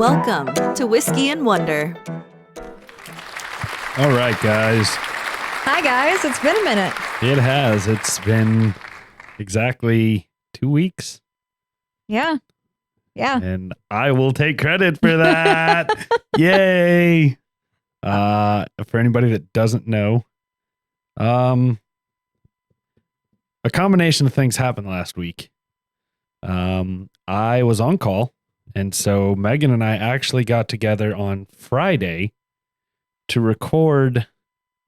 Welcome to Whiskey and Wonder. All right, guys. Hi, guys. It's been a minute. It has. It's been exactly 2 weeks. Yeah. And I will take credit for that. Yay. For anybody that doesn't know, a combination of things happened last week. I was on call, and so Megan and I actually got together on Friday to record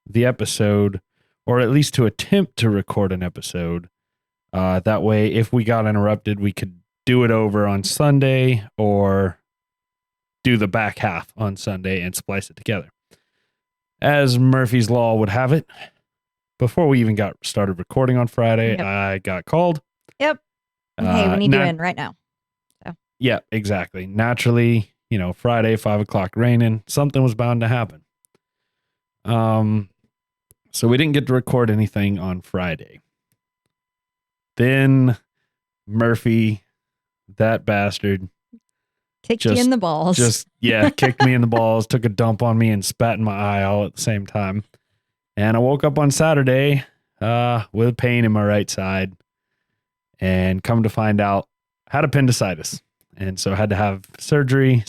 the episode, or at least to attempt to record an episode. That way, if we got interrupted, we could do it over on Sunday or do the back half on Sunday and splice it together. As Murphy's Law would have it, before we even got started recording on Friday, I got called. Yep. Hey, we need you in right now. So. Yeah, exactly. Naturally, Friday, 5 o'clock raining, something was bound to happen. So we didn't get to record anything on Friday. Then Murphy, that bastard, kicked you in the balls. Kicked me in the balls, took a dump on me and spat in my eye all at the same time. And I woke up on Saturday with pain in my right side, and come to find out, had appendicitis. And so I had to have surgery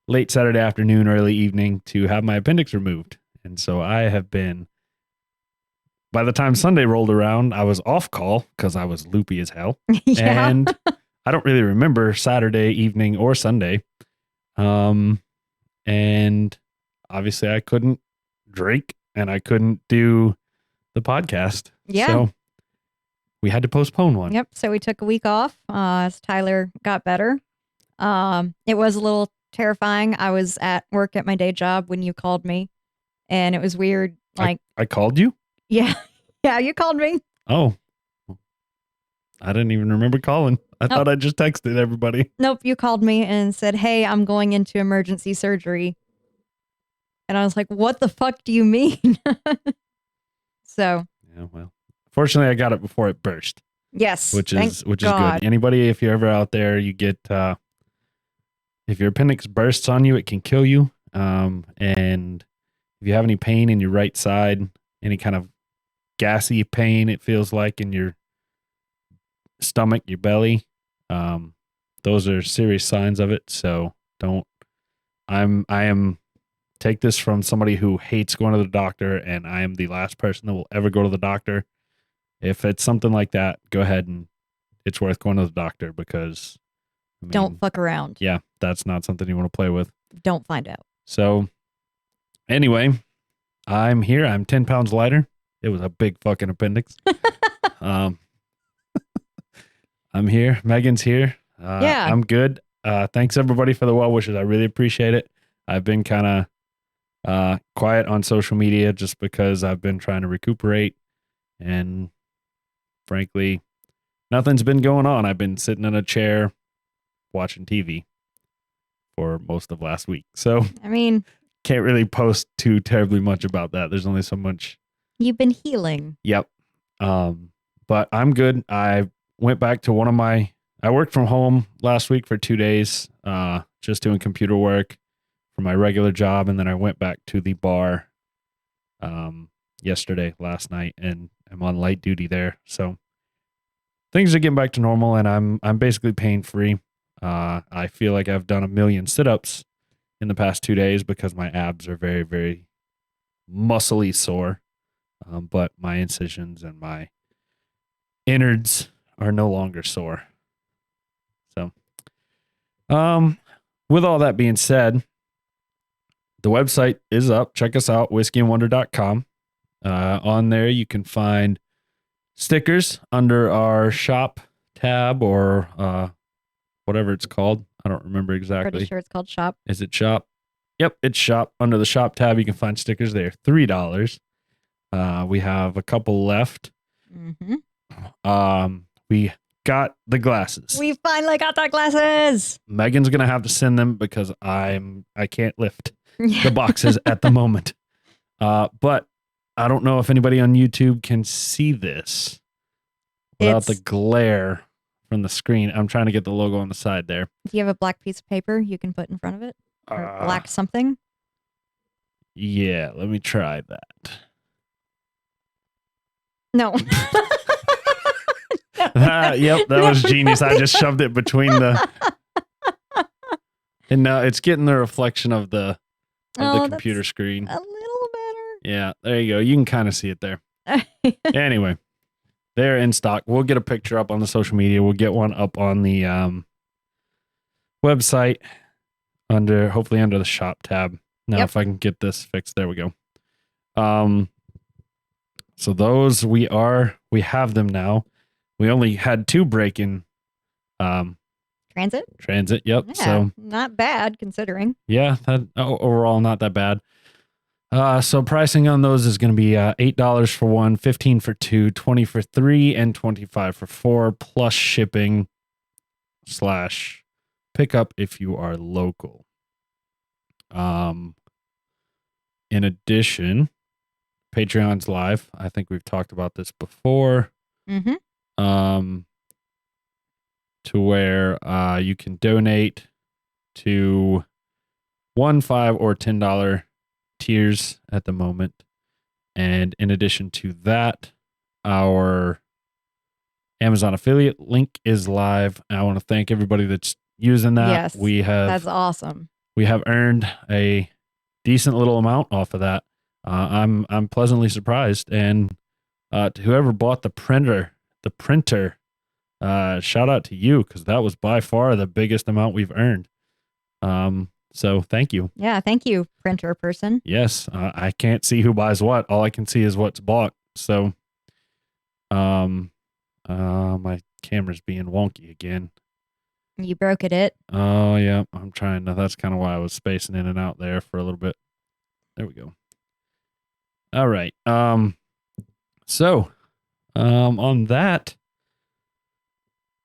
late Saturday afternoon, early evening, to have my appendix removed. And so I have been, by the time Sunday rolled around, I was off call because I was loopy as hell. Yeah. And I don't really remember Saturday evening or Sunday. And obviously I couldn't drink and I couldn't do the podcast. Yeah. So we had to postpone one. Yep. So we took a week off as Tyler got better. It was a little terrifying. I was at work at my day job when you called me, and it was weird. Like I called you? Yeah. Yeah, you called me. Oh. I didn't even remember calling. I thought I just texted everybody. Nope. You called me and said, "Hey, I'm going into emergency surgery." And I was like, "What the fuck do you mean?" So. Yeah, well. Fortunately, I got it before it burst. Yes. Which is good. Anybody, if you're ever out there, you get if your appendix bursts on you, it can kill you. And if you have any pain in your right side, any kind of gassy pain, it feels like in your stomach, your belly, those are serious signs of it. So take this from somebody who hates going to the doctor, and I am the last person that will ever go to the doctor. If it's something like that, go ahead, and it's worth going to the doctor, because don't fuck around. Yeah, that's not something you want to play with. Don't find out. So anyway, I'm here. I'm 10 pounds lighter. It was a big fucking appendix. I'm here. Megan's here. Yeah. I'm good. Thanks everybody for the well wishes. I really appreciate it. I've been kind of quiet on social media just because I've been trying to recuperate, and frankly, nothing's been going on. I've been sitting in a chair watching TV for most of last week. So, can't really post too terribly much about that. There's only so much. You've been healing. Yep. But I'm good. I went back to I worked from home last week for 2 days, just doing computer work for my regular job. And then I went back to the bar, last night, and I'm on light duty there. So things are getting back to normal, and I'm basically pain free. I feel like I've done 1 million sit-ups in the past 2 days because my abs are very, very muscly sore. But my incisions and my innards are no longer sore. So, with all that being said, the website is up. Check us out, whiskyandwonder.com. On there, you can find stickers under our shop tab, or whatever it's called. I don't remember exactly. Pretty sure it's called shop. Is it shop? Yep, it's shop. Under the shop tab, you can find stickers there. $3. We have a couple left. Mm-hmm. We got the glasses. We finally got the glasses. Megan's gonna have to send them because I can't lift the boxes at the moment. But I don't know if anybody on YouTube can see this without the glare from the screen. I'm trying to get the logo on the side there. If you have a black piece of paper, you can put in front of it, or black something. Yeah, let me try that. No. Yep, that was genius. I just shoved it between the... And now it's getting the reflection of the computer that's screen. a little better. Yeah, there you go. You can kind of see it there. Anyway, they're in stock. We'll get a picture up on the social media. We'll get one up on the website hopefully under the shop tab. Now, Yep. if I can get this fixed, there we go. So those we have them now. We only had 2 break-in Transit. Yep. Yeah, So not bad considering. yeah, overall not that bad. So pricing on those is going to be $8 for 1, $15 for 2, $20 for 3, and $25 for 4, plus shipping / pickup if you are local. In addition, Patreon's live. I think we've talked about this before. Mm-hmm. To where you can donate to $1, $5, or $10 tiers at the moment. And in addition to that, our Amazon affiliate link is live. I want to thank everybody that's using that. Yes, that's awesome. We have earned a decent little amount off of that. I'm pleasantly surprised. And to whoever bought the printer, shout out to you, because that was by far the biggest amount we've earned. So thank you. Yeah, thank you, printer person. Yes, I can't see who buys what. All I can see is what's bought. So, my camera's being wonky again. You broke it. Oh yeah, I'm trying to. That's kind of why I was spacing in and out there for a little bit. There we go. All right. So, on that.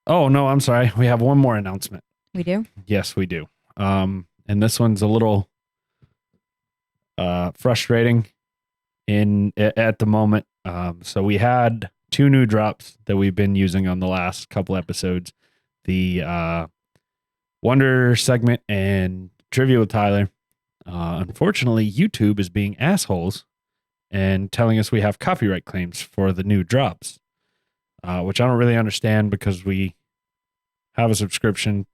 Oh no, I'm sorry. We have one more announcement. We do? Yes, we do. And this one's a little frustrating at the moment. So we had 2 new drops that we've been using on the last couple episodes. The Wonder segment and Trivia with Tyler. Unfortunately, YouTube is being assholes and telling us we have copyright claims for the new drops, which I don't really understand because we have a subscription.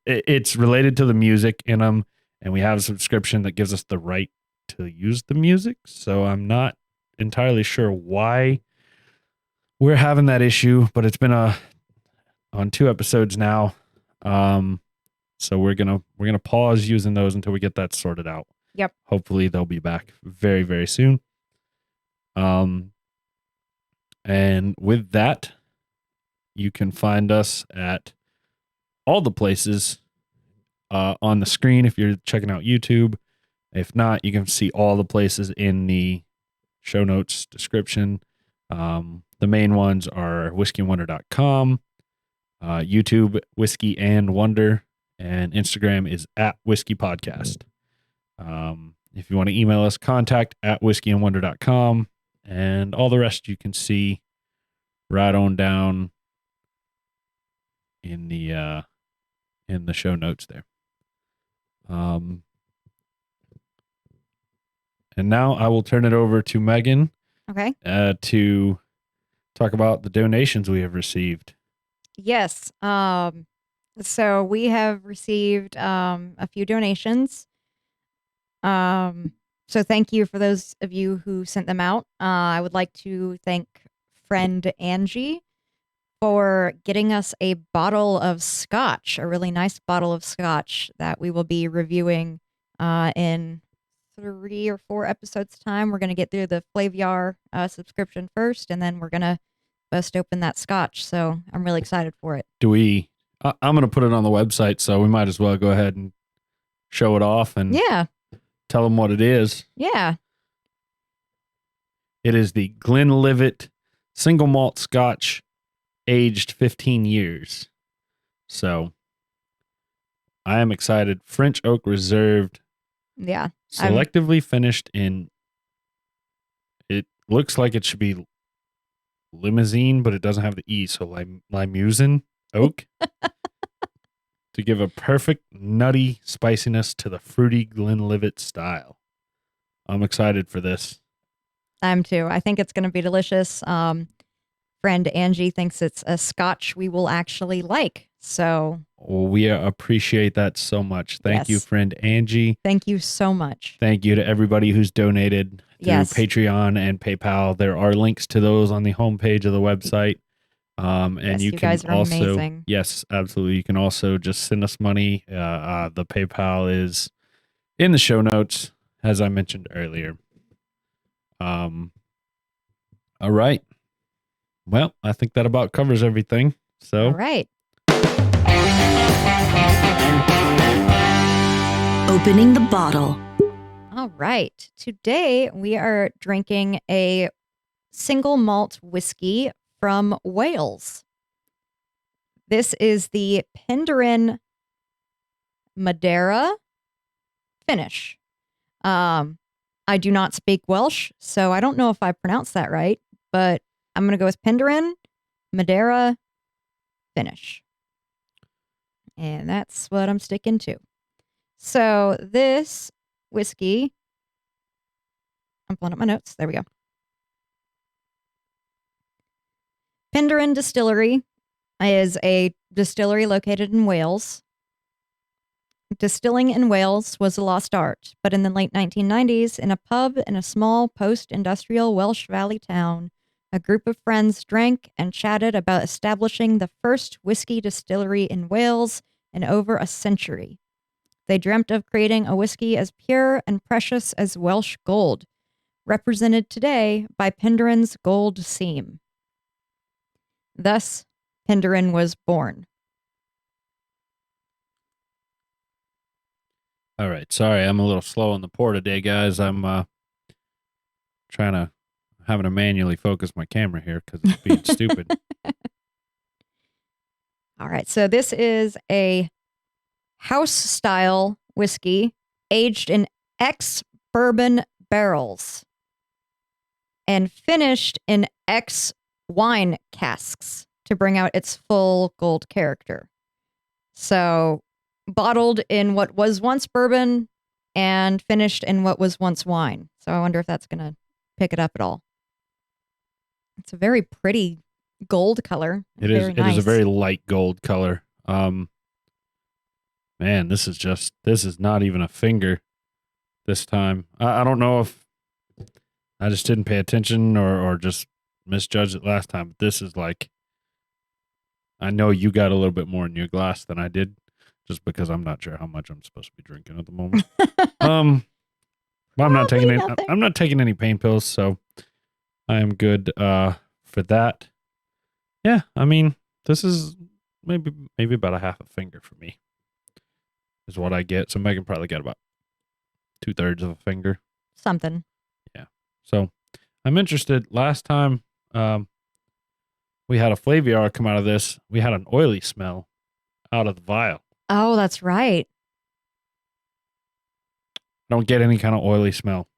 It's related to the music in them, and we have a subscription that gives us the right to use the music. So I'm not entirely sure why we're having that issue, but it's been on 2 episodes now. So we're gonna pause using those until we get that sorted out. Yep. Hopefully they'll be back very, very soon. And with that, you can find us at all the places on the screen if you're checking out YouTube. If not, you can see all the places in the show notes description. The main ones are whiskyandwonder.com, YouTube, Whisky and Wonder, and Instagram is at Whisky Podcast. If you want to email us, contact at whiskyandwonder.com, and all the rest you can see right on down in the show notes there. And now I will turn it over to Megan. Okay. To talk about the donations we have received. Yes. So we have received a few donations. So thank you for those of you who sent them out. I would like to thank friend Angie for getting us a bottle of scotch, a really nice bottle of scotch that we will be reviewing in 3 or 4 episodes time. We're going to get through the Flaviar subscription first, and then we're going to bust open that scotch. So I'm really excited for it. I'm going to put it on the website, so we might as well go ahead and show it off and tell them what it is. Yeah. It is the Glenlivet single malt scotch, aged 15 years. So I am excited. French oak reserved. Yeah. Selectively finished in, it looks like it should be limousine, but it doesn't have the E, so Limousin. oak to give a perfect nutty spiciness to the fruity Glenlivet style. I'm excited for this. I'm too. I think it's going to be delicious. Friend Angie thinks it's a scotch we will actually like. So We appreciate that so much. Thank you, Yes. friend Angie. thank you so much. Thank you to everybody who's donated through Yes. Patreon and PayPal. There are links to those on the homepage of the website. And Yes, you you can guys are also, amazing. yes, absolutely. You can also just send us money. The PayPal is in the show notes, as I mentioned earlier. All right. Well, I think that about covers everything. So, All right. Opening the bottle. All right. Today we are drinking a single malt whiskey from Wales. This is the Penderyn Madeira finish. I do not speak Welsh, so I don't know if I pronounced that right, but I'm going to go with Penderyn Madeira finish. And that's what I'm sticking to. So this whiskey, I'm pulling up my notes. There we go. Penderyn Distillery is a distillery located in Wales. Distilling in Wales was a lost art, but in the late 1990s, in a pub in a small post-industrial Welsh Valley town, a group of friends drank and chatted about establishing the first whiskey distillery in Wales in over a century. They dreamt of creating a whiskey as pure and precious as Welsh gold, represented today by Penderyn's gold seam. Thus, Penderyn was born. all right. Sorry, I'm a little slow on the pour today, guys. I'm having to manually focus my camera here because it's being stupid. All right, so this is a house-style whiskey aged in ex-bourbon barrels and finished in ex-wine casks to bring out its full gold character. So, bottled in what was once bourbon and finished in what was once wine. So I wonder if that's going to pick it up at all. It's a very pretty gold color. It is. Very It is a nice. very light gold color. Man, this is not even a finger this time. I don't know if I just didn't pay attention or just misjudged it last time. But this is like, I know you got a little bit more in your glass than I did, just because I'm not sure how much I'm supposed to be drinking at the moment. But I'm not taking Probably any, nothing. I'm not taking any pain pills, so I am good for that. Yeah, I mean, this is maybe about a half a finger for me is what I get. So Megan probably got about 2/3 of a finger. Something. So I'm interested. Last time we had a Flaviar come out of this, we had an oily smell out of the vial. Oh, that's right. I don't get any kind of oily smell.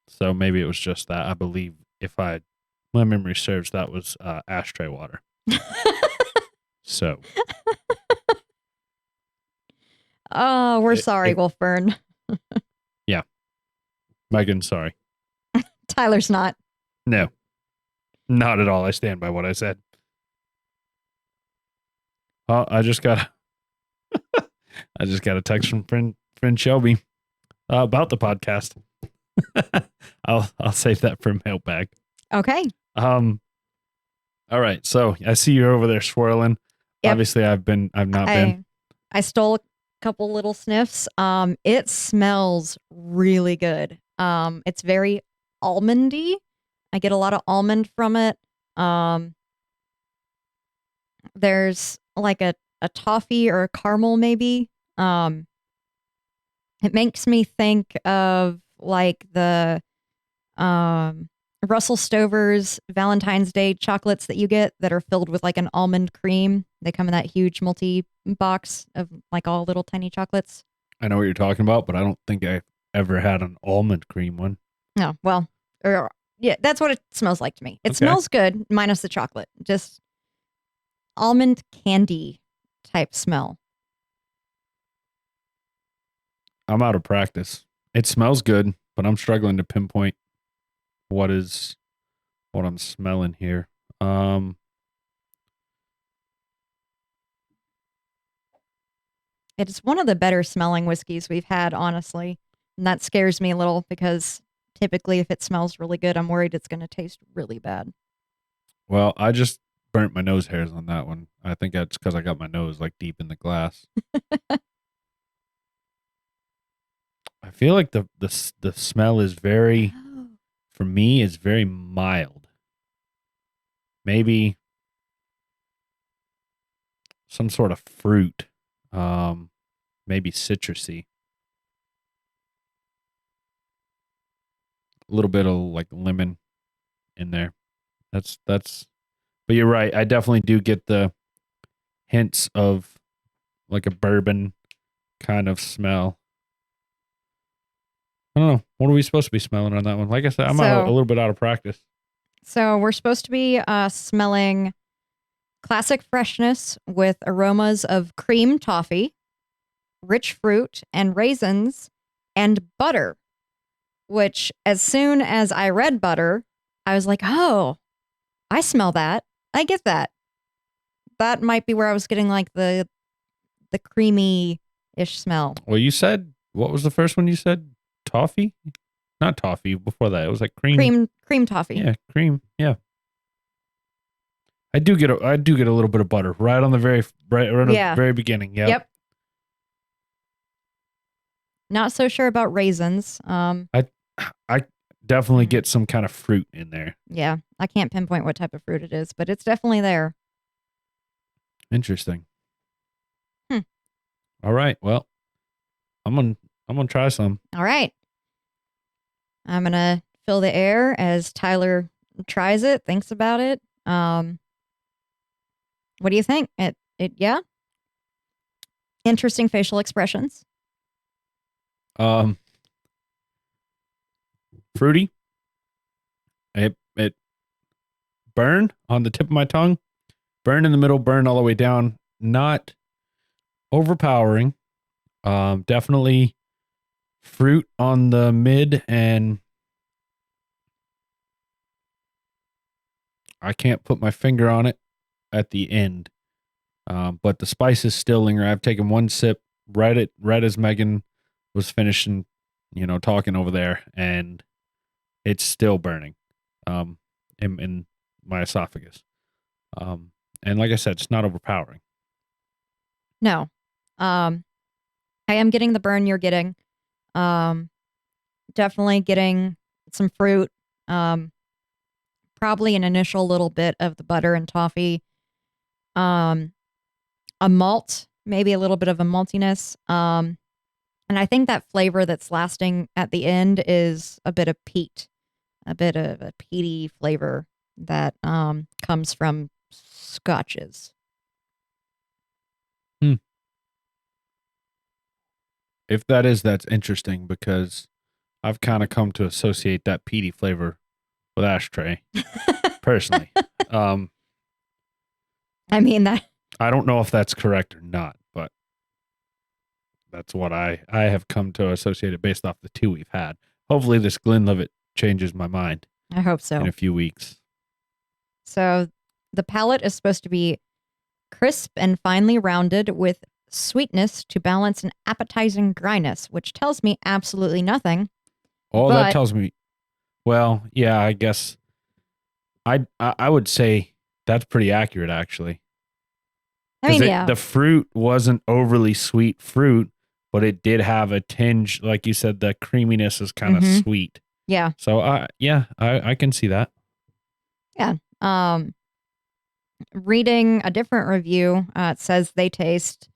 So maybe it was just that. I believe my memory serves, that was ashtray water. So Oh, we're sorry, Wolfburn. Megan, sorry. Tyler's not. No, not at all. I stand by what I said. Oh, I just got a text from friend Shelby about the podcast. I'll save that for mailbag. Okay. All right. So I see you're over there swirling. Yep. Obviously, I've not been. I stole a couple little sniffs. It smells really good. It's very almondy. I get a lot of almond from it. There's like a toffee or a caramel maybe. It makes me think of like the Russell Stover's Valentine's Day chocolates that you get that are filled with like an almond cream. They come in that huge multi-box of like all little tiny chocolates. I know what you're talking about, but I don't think I've ever had an almond cream one. No, well, yeah, that's what it smells like to me. It Okay. smells good, minus the chocolate. Just almond candy type smell. I'm out of practice. It smells good, but I'm struggling to pinpoint what I'm smelling here. It's one of the better smelling whiskeys we've had, honestly. And that scares me a little because typically if it smells really good, I'm worried it's going to taste really bad. Well, I just burnt my nose hairs on that one. I think that's because I got my nose like deep in the glass. I feel like the smell is very, for me, is very mild. Maybe some sort of fruit, maybe citrusy. A little bit of like lemon in there. That's. But you're right. I definitely do get the hints of like a bourbon kind of smell. I don't know. What are we supposed to be smelling on that one? Like I said, I'm a little bit out of practice. So we're supposed to be smelling classic freshness with aromas of cream toffee, rich fruit, and raisins, and butter. Which, as soon as I read butter, I was like, oh, I smell that. I get that. That might be where I was getting like the creamy-ish smell. Well, you said, what was the first one you said? Toffee? Not toffee. Before that, it was like cream. Cream toffee. Yeah, cream. Yeah. I do get a little bit of butter right on the very very beginning. Yep. Yep. Not so sure about raisins. I definitely get some kind of fruit in there. Yeah, I can't pinpoint what type of fruit it is, but it's definitely there. Interesting. All right. Well, I'm gonna try some. All right. I'm gonna fill the air as Tyler tries it, thinks about it. What do you think? Yeah. Interesting facial expressions. Fruity. It burn on the tip of my tongue, burn in the middle, burn all the way down. Not overpowering. Definitely fruit on the mid, and I can't put my finger on it at the end. But the spices still linger. I've taken one sip right as Megan was finishing, talking over there, and it's still burning in my esophagus. And like I said, it's not overpowering. No. I am getting the burn you're getting. Definitely getting some fruit. Probably an initial little bit of the butter and toffee. A malt, maybe a little bit of a maltiness. And I think that flavor that's lasting at the end is a bit of peat, a bit of a peaty flavor that comes from scotches. If that's interesting, because I've kind of come to associate that peaty flavor with ashtray, personally. I mean that. I don't know if that's correct or not, but that's what I have come to associate it based off the two we've had. Hopefully this Glenlivet changes my mind. I hope so. In a few weeks. So the palate is supposed to be crisp and finely rounded with sweetness to balance an appetizing dryness, which tells me absolutely nothing. Oh, that tells me, well, yeah, I guess I would say that's pretty accurate, actually. I mean, yeah. The fruit wasn't overly sweet fruit, but it did have a tinge, like you said, the creaminess is kind of sweet. Yeah. So, I can see that. Yeah. Reading a different review, it says they taste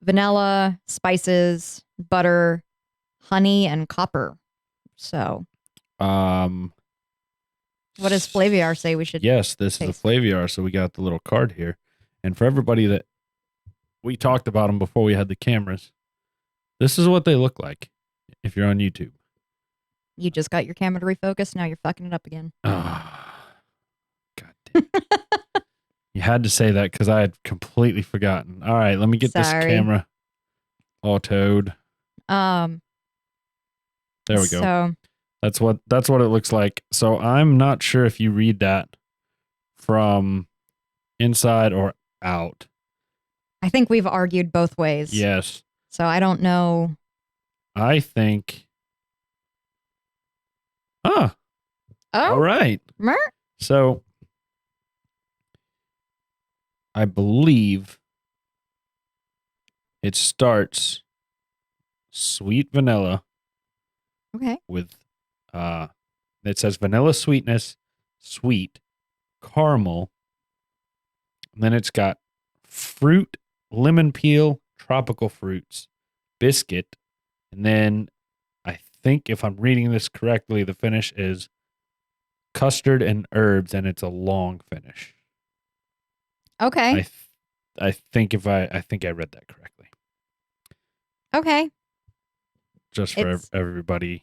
vanilla, spices, butter, honey, and copper. So, what does Flaviar say we should? Yes, this taste? is a Flaviar, so we got the little card here. And for everybody that we talked about them before we had the cameras, this is what they look like if you're on YouTube. You just got your camera to refocus. Now you're fucking it up again. Oh, God damn. You had to say that because I had completely forgotten. All right, let me get this Sorry. camera autoed. Um, There we go. So That's what it looks like. So I'm not sure if you read that from inside or out. I think we've argued both ways. Yes. So I don't know. I think. All Oh, right. mer? So I believe it starts sweet vanilla Okay. with it says vanilla sweetness, sweet, caramel. And then it's got fruit, lemon peel, tropical fruits, biscuit, and then I think if I'm reading this correctly, the finish is custard and herbs, and it's a long finish. Okay. I think I think I read that correctly. Okay. Just for everybody's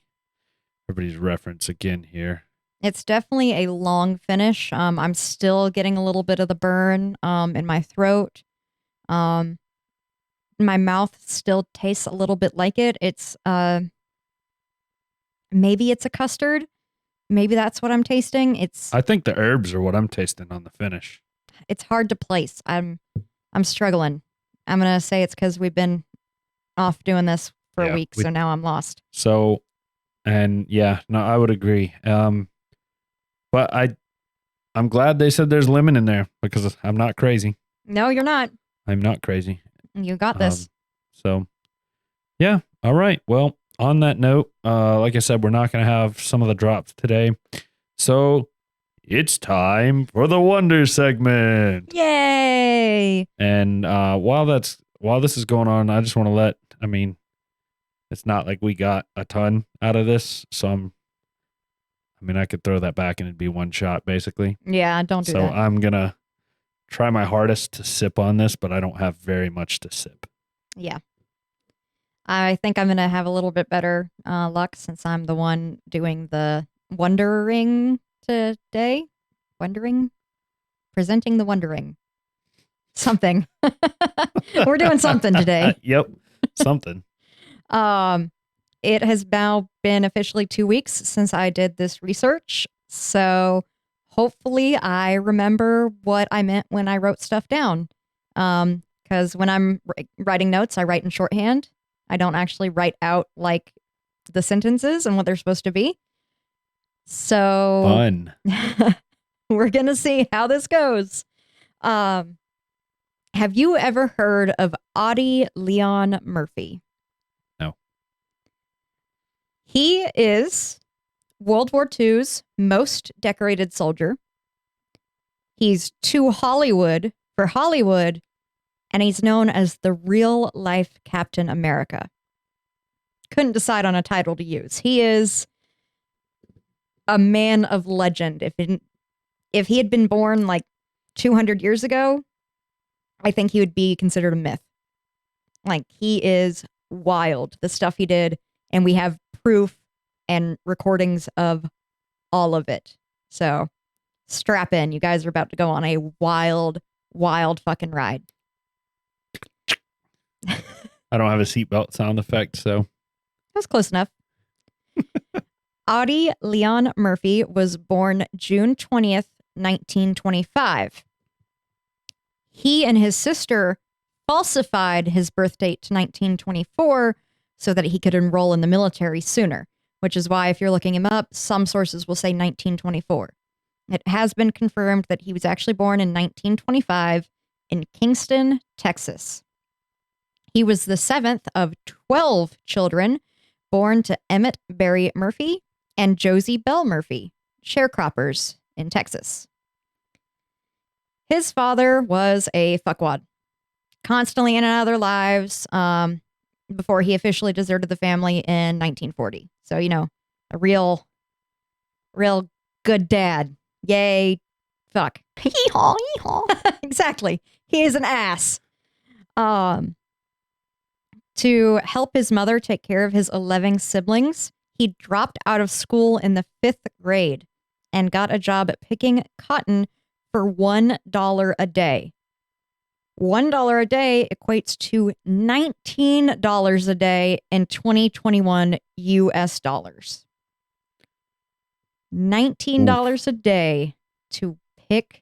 reference again here. It's definitely a long finish. I'm still getting a little bit of the burn in my throat. My mouth still tastes a little bit like it. It's maybe it's a custard. Maybe that's what I'm tasting. I think the herbs are what I'm tasting on the finish. It's hard to place. I'm struggling. I'm gonna say it's because we've been off doing this for a week, so now I'm lost. So, and yeah, no, I would agree. But I'm glad they said there's lemon in there because I'm not crazy. No, you're not. I'm not crazy. You got this. So, yeah. All right. Well, on that note, like I said, we're not going to have some of the drops today. So it's time for the Wonder segment. Yay! And while this is going on, I just want to it's not like we got a ton out of this. So I could throw that back and it'd be one shot basically. Yeah, don't do that. So I'm going to try my hardest to sip on this, but I don't have very much to sip. Yeah. I think I'm going to have a little bit better luck since I'm the one doing the wondering today. Presenting the wondering. Something. We're doing something today. Yep. Something. It has now been officially 2 weeks since I did this research. So hopefully I remember what I meant when I wrote stuff down. Because when I'm writing notes, I write in shorthand. I don't actually write out like the sentences and what they're supposed to be. So Fun. We're going to see how this goes. Have you ever heard of Audie Leon Murphy? No. He is World War II's most decorated soldier. He's too Hollywood for Hollywood, and he's known as the real-life Captain America. Couldn't decide on a title to use. He is a man of legend. If he had been born like 200 years ago, I think he would be considered a myth. Like, he is wild, the stuff he did, and we have proof and recordings of all of it. So strap in. You guys are about to go on a wild, wild fucking ride. I don't have a seatbelt sound effect, so. That's close enough. Audie Leon Murphy was born June 20th, 1925. He and his sister falsified his birth date to 1924 so that he could enroll in the military sooner, which is why if you're looking him up, some sources will say 1924. It has been confirmed that he was actually born in 1925 in Kingston, Texas. He was the seventh of 12 children born to Emmett Barry Murphy and Josie Bell Murphy, sharecroppers in Texas. His father was a fuckwad, constantly in and out of their lives before he officially deserted the family in 1940. So, a real good dad. Yay, fuck. Hee-haw, hee-haw. Exactly. He is an ass. To help his mother take care of his 11 siblings, he dropped out of school in the 5th grade and got a job at picking cotton for $1 a day. $1 a day equates to $19 a day in 2021 US dollars. $19 a day to pick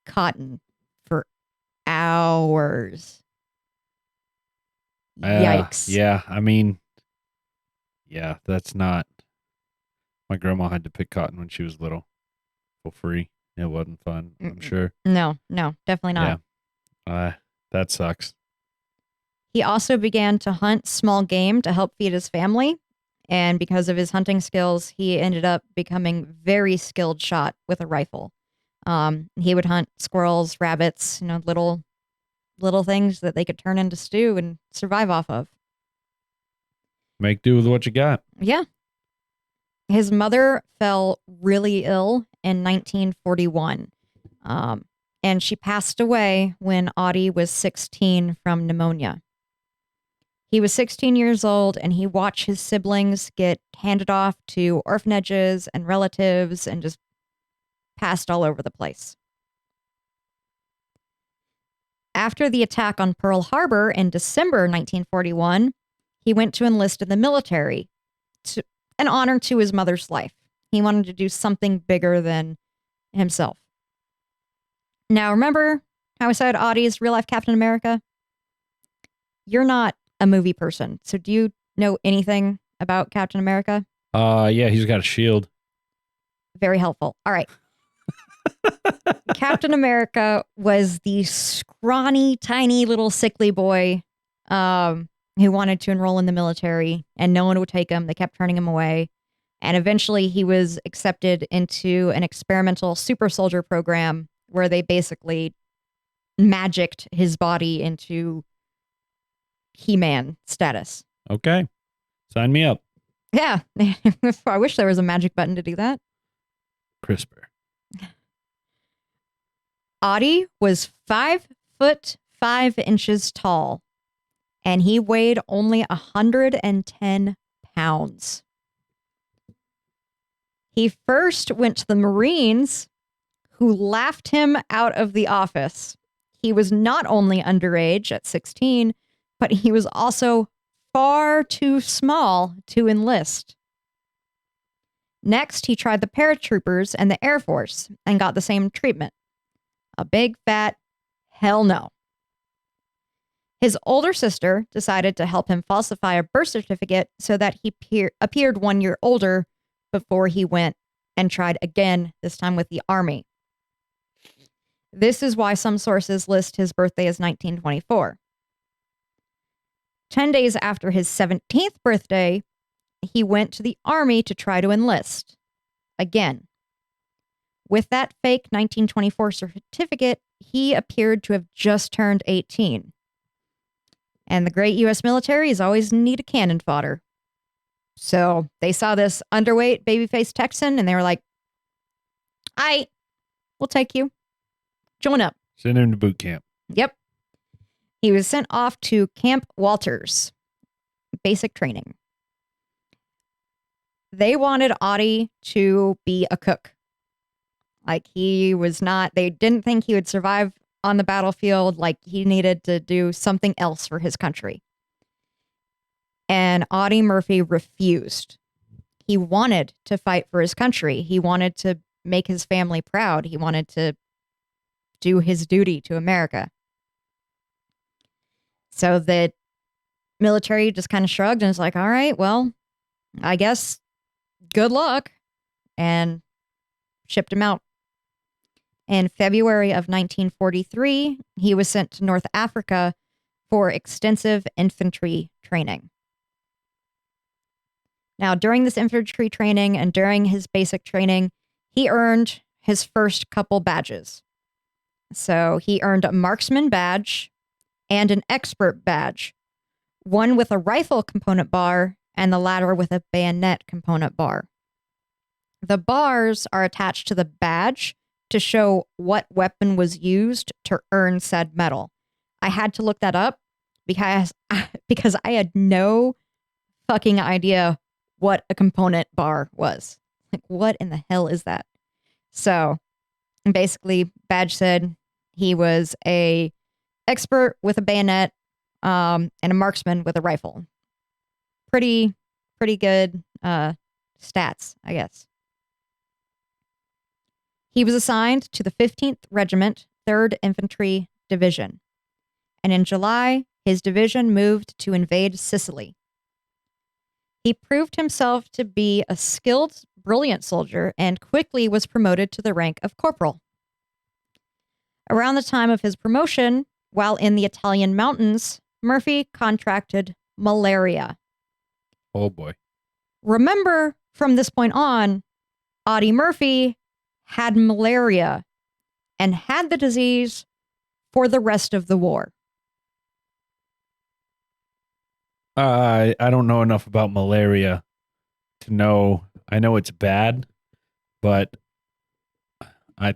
cotton for hours. Yikes. Yeah, I mean, yeah, that's not. My grandma had to pick cotton when she was little for free. It wasn't fun, I'm sure. No, definitely not. Yeah, that sucks. He also began to hunt small game to help feed his family. And because of his hunting skills, he ended up becoming very skilled shot with a rifle. He would hunt squirrels, rabbits, little things that they could turn into stew and survive off of. Make do with what you got. Yeah. His mother fell really ill in 1941. And she passed away when Audie was 16 from pneumonia. He was 16 years old, and he watched his siblings get handed off to orphanages and relatives and just passed all over the place. After the attack on Pearl Harbor in December 1941, he went to enlist in the military, an honor to his mother's life. He wanted to do something bigger than himself. Now, remember how I said Audie's real-life Captain America? You're not a movie person, so do you know anything about Captain America? Yeah, he's got a shield. Very helpful. All right. Captain America was the scrawny, tiny little sickly boy who wanted to enroll in the military, and no one would take him. They kept turning him away. And eventually he was accepted into an experimental super soldier program where they basically magicked his body into He-Man status. Okay. Sign me up. Yeah. I wish there was a magic button to do that. CRISPR. Audie was 5'5" tall, and he weighed only 110 pounds. He first went to the Marines, who laughed him out of the office. He was not only underage at 16, but he was also far too small to enlist. Next, he tried the paratroopers and the Air Force and got the same treatment. A big fat hell no. His older sister decided to help him falsify a birth certificate so that he appeared 1 year older before he went and tried again, this time with the Army. This is why some sources list his birthday as 1924. 10 days after his 17th birthday, he went to the Army to try to enlist. Again. With that fake 1924 certificate, he appeared to have just turned 18. And the great U.S. military is always in need of cannon fodder. So they saw this underweight, baby-faced Texan, and they were like, we'll take you. Join up. Send him to boot camp. Yep. He was sent off to Camp Walters. Basic training. They wanted Audie to be a cook. Like, he was not, they didn't think he would survive on the battlefield. Like, he needed to do something else for his country. And Audie Murphy refused. He wanted to fight for his country. He wanted to make his family proud. He wanted to do his duty to America. So the military just kind of shrugged and was like, all right, well, I guess good luck. And shipped him out. In February of 1943, he was sent to North Africa for extensive infantry training. Now, during this infantry training and during his basic training, he earned his first couple badges. So he earned a marksman badge and an expert badge, one with a rifle component bar and the latter with a bayonet component bar. The bars are attached to the badge to show what weapon was used to earn said medal. I had to look that up because I had no fucking idea what a component bar was. Like, what in the hell is that? So And basically, Badge said he was a expert with a bayonet and a marksman with a rifle. Pretty good stats, I guess. He was assigned to the 15th Regiment, 3rd Infantry Division. And in July, his division moved to invade Sicily. He proved himself to be a skilled, brilliant soldier and quickly was promoted to the rank of corporal. Around the time of his promotion, while in the Italian mountains, Murphy contracted malaria. Oh, boy. Remember, from this point on, Audie Murphy had malaria and had the disease for the rest of the war. I don't know enough about malaria to know. I know it's bad, but I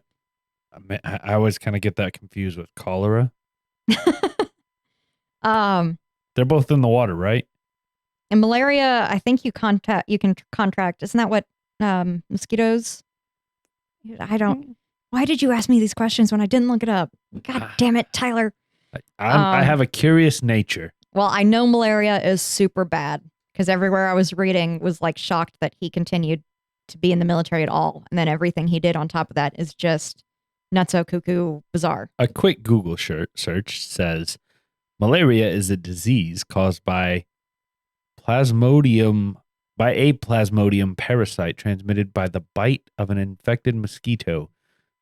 always kind of get that confused with cholera. They're both in the water, right? And malaria, I think you can contract. Isn't that what mosquitoes? I don't. Why did you ask me these questions when I didn't look it up? God damn it, Tyler. I have a curious nature. Well, I know malaria is super bad because everywhere I was reading was like shocked that he continued to be in the military at all. And then everything he did on top of that is just nutso cuckoo bizarre. A quick Google search says malaria is a disease caused by a plasmodium parasite transmitted by the bite of an infected mosquito.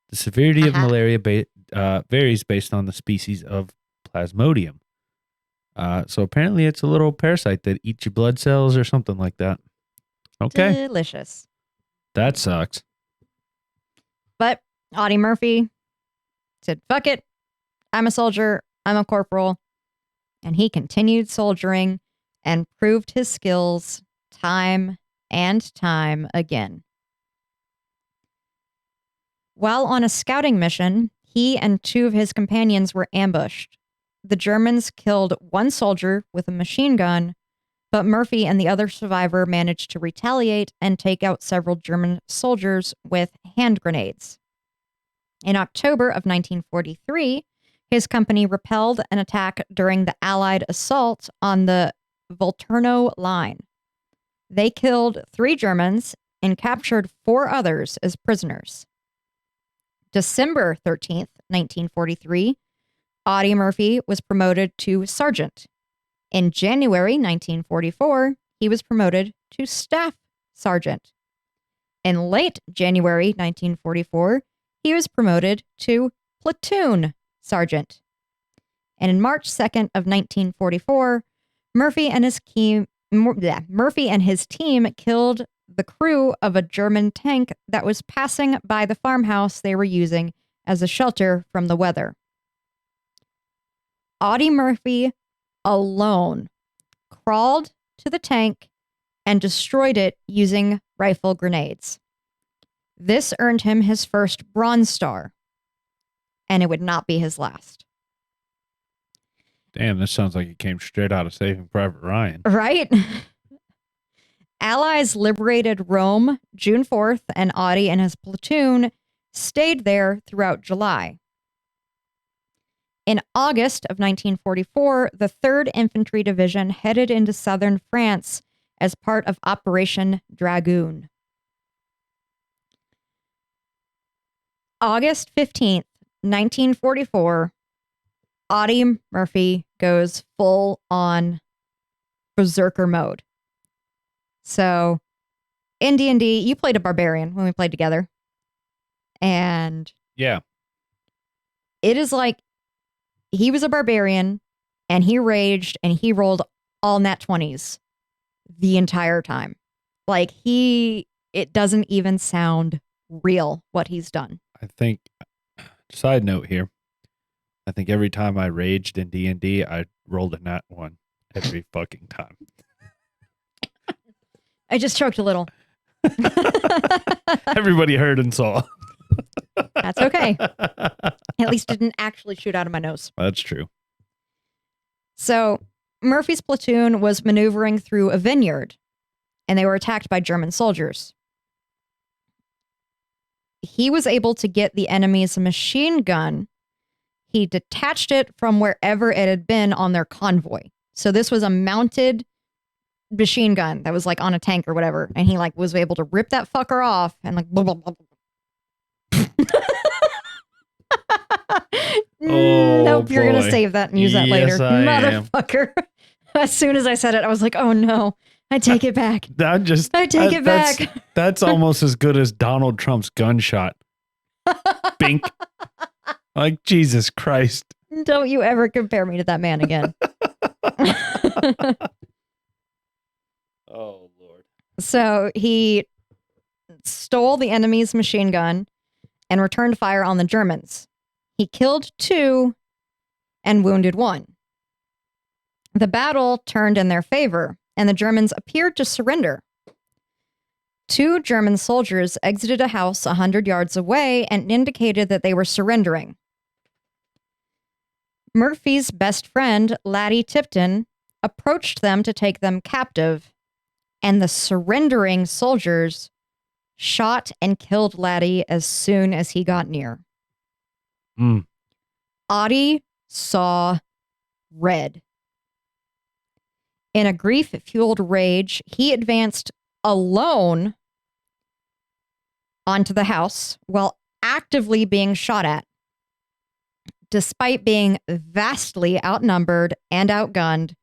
The severity of malaria varies based on the species of plasmodium. So apparently it's a little parasite that eats your blood cells or something like that. Okay. Delicious. That sucks. But Audie Murphy said, fuck it. I'm a soldier. I'm a corporal. And he continued soldiering and proved his skills time and time again. While on a scouting mission, he and 2 of his companions were ambushed. The Germans killed 1 soldier with a machine gun, but Murphy and the other survivor managed to retaliate and take out several German soldiers with hand grenades. In October of 1943, his company repelled an attack during the Allied assault on the Volturno Line. They killed 3 Germans and captured 4 others as prisoners. December 13th, 1943, Audie Murphy was promoted to sergeant. In January 1944, he was promoted to staff sergeant. In late January 1944, he was promoted to platoon sergeant. And in March 2nd of 1944, Murphy and his team killed the crew of a German tank that was passing by the farmhouse they were using as a shelter from the weather. Audie Murphy alone crawled to the tank and destroyed it using rifle grenades. This earned him his first Bronze Star, and it would not be his last. Damn, this sounds like it came straight out of Saving Private Ryan. Right? Allies liberated Rome June 4th, and Audie and his platoon stayed there throughout July. In August of 1944, the 3rd Infantry Division headed into southern France as part of Operation Dragoon. August 15th, 1944, Audie Murphy goes full on berserker mode. So in D&D, you played a barbarian when we played together. And yeah, it is like he was a barbarian and he raged and he rolled all nat 20s the entire time. Like it doesn't even sound real what he's done. I think, side note here, I think every time I raged in D&D, I rolled a nat 1 every fucking time. I just choked a little. Everybody heard and saw. That's okay. At least it didn't actually shoot out of my nose. That's true. So Murphy's platoon was maneuvering through a vineyard, and they were attacked by German soldiers. he was able to get the enemy's machine gun. He detached it from wherever it had been on their convoy. So this was a mounted machine gun that was like on a tank or whatever. And he like was able to rip that fucker off and like blah, blah, blah, blah. Nope, you're going to save that and use that later. Yes, I Motherfucker. As soon as I said it, I was like, oh no, I take it back. I take it back. That's almost as good as Donald Trump's gunshot. Bink. Like, Jesus Christ. Don't you ever compare me to that man again. Oh, Lord. So he stole the enemy's machine gun and returned fire on the Germans. He killed 2 and wounded 1. The battle turned in their favor, and the Germans appeared to surrender. 2 German soldiers exited a house 100 yards away and indicated that they were surrendering. Murphy's best friend, Laddie Tipton, approached them to take them captive, and the surrendering soldiers shot and killed Laddie as soon as he got near. Audie saw red. In a grief-fueled rage, he advanced alone onto the house while actively being shot at. Despite being vastly outnumbered and outgunned,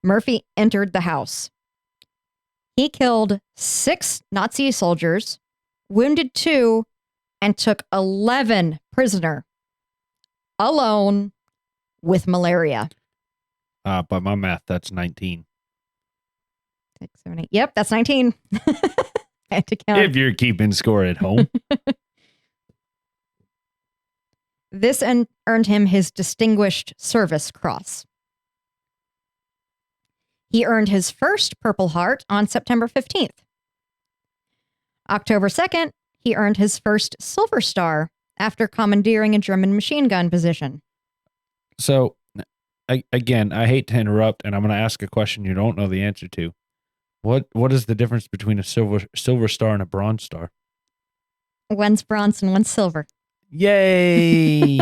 Murphy entered the house. He killed 6 Nazi soldiers, wounded 2, and took 11 prisoner. Alone with malaria. By my math, that's 19. 6, 7, 8. Yep, that's 19. I had to count. If you're keeping score at home. This earned him his Distinguished Service Cross. He earned his first Purple Heart on September 15th. October 2nd, he earned his first Silver Star after commandeering a German machine gun position. So, again, I hate to interrupt, and I'm going to ask a question you don't know the answer to. What is the difference between a silver star and a bronze star? One's bronze and one's silver. Yay!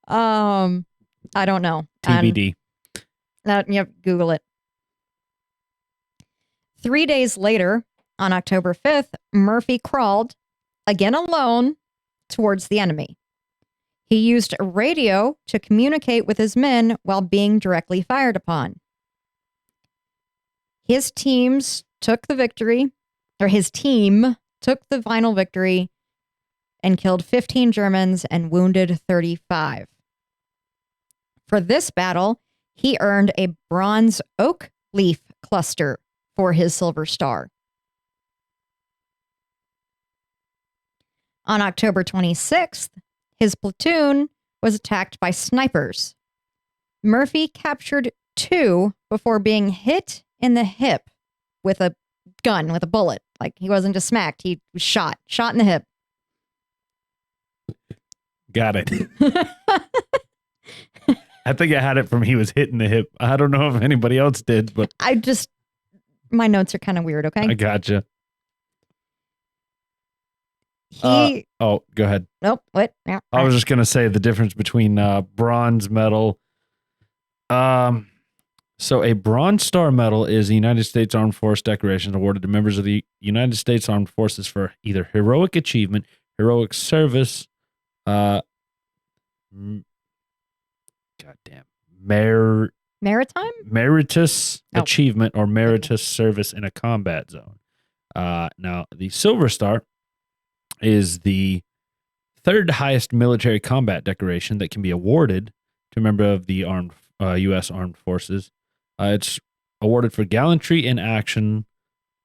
I don't know. TBD. Yep, Google it. 3 days later, on October 5th, Murphy crawled, again alone, towards the enemy. He used a radio to communicate with his men while being directly fired upon. His team took the final victory and killed 15 Germans and wounded 35. For this battle, he earned a bronze oak leaf cluster for his Silver Star. On October 26th, his platoon was attacked by snipers. Murphy captured 2 before being hit in the hip with a gun, with a bullet. Like, he wasn't just smacked, he was shot in the hip. Got it. I think I had it from he was hit in the hip. I don't know if anybody else did, but my notes are kind of weird, okay? I gotcha. Go ahead. Nope. What? Yeah. I was just going to say the difference between bronze medal. So a Bronze Star Medal is a United States Armed Forces decoration awarded to members of the United States Armed Forces for either heroic achievement, heroic service, Maritime? meritorious achievement, or meritorious service in a combat zone. Now, the Silver Star is the 3rd highest military combat decoration that can be awarded to a member of the U.S. Armed Forces. It's awarded for gallantry in action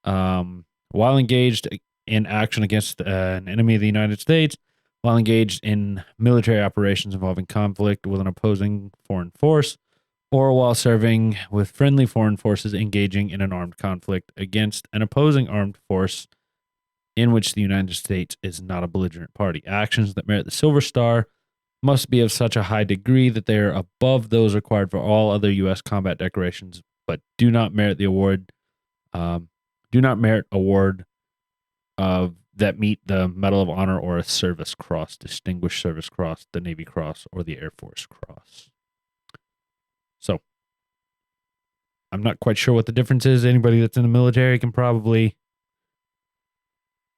while engaged in action against an enemy of the United States, while engaged in military operations involving conflict with an opposing foreign force, or while serving with friendly foreign forces engaging in an armed conflict against an opposing armed force in which the United States is not a belligerent party. Actions that merit the Silver Star must be of such a high degree that they are above those required for all other U.S. combat decorations, but do not merit award of that meet the Medal of Honor or a Service Cross, Distinguished Service Cross, the Navy Cross, or the Air Force Cross. So, I'm not quite sure what the difference is. Anybody that's in the military can probably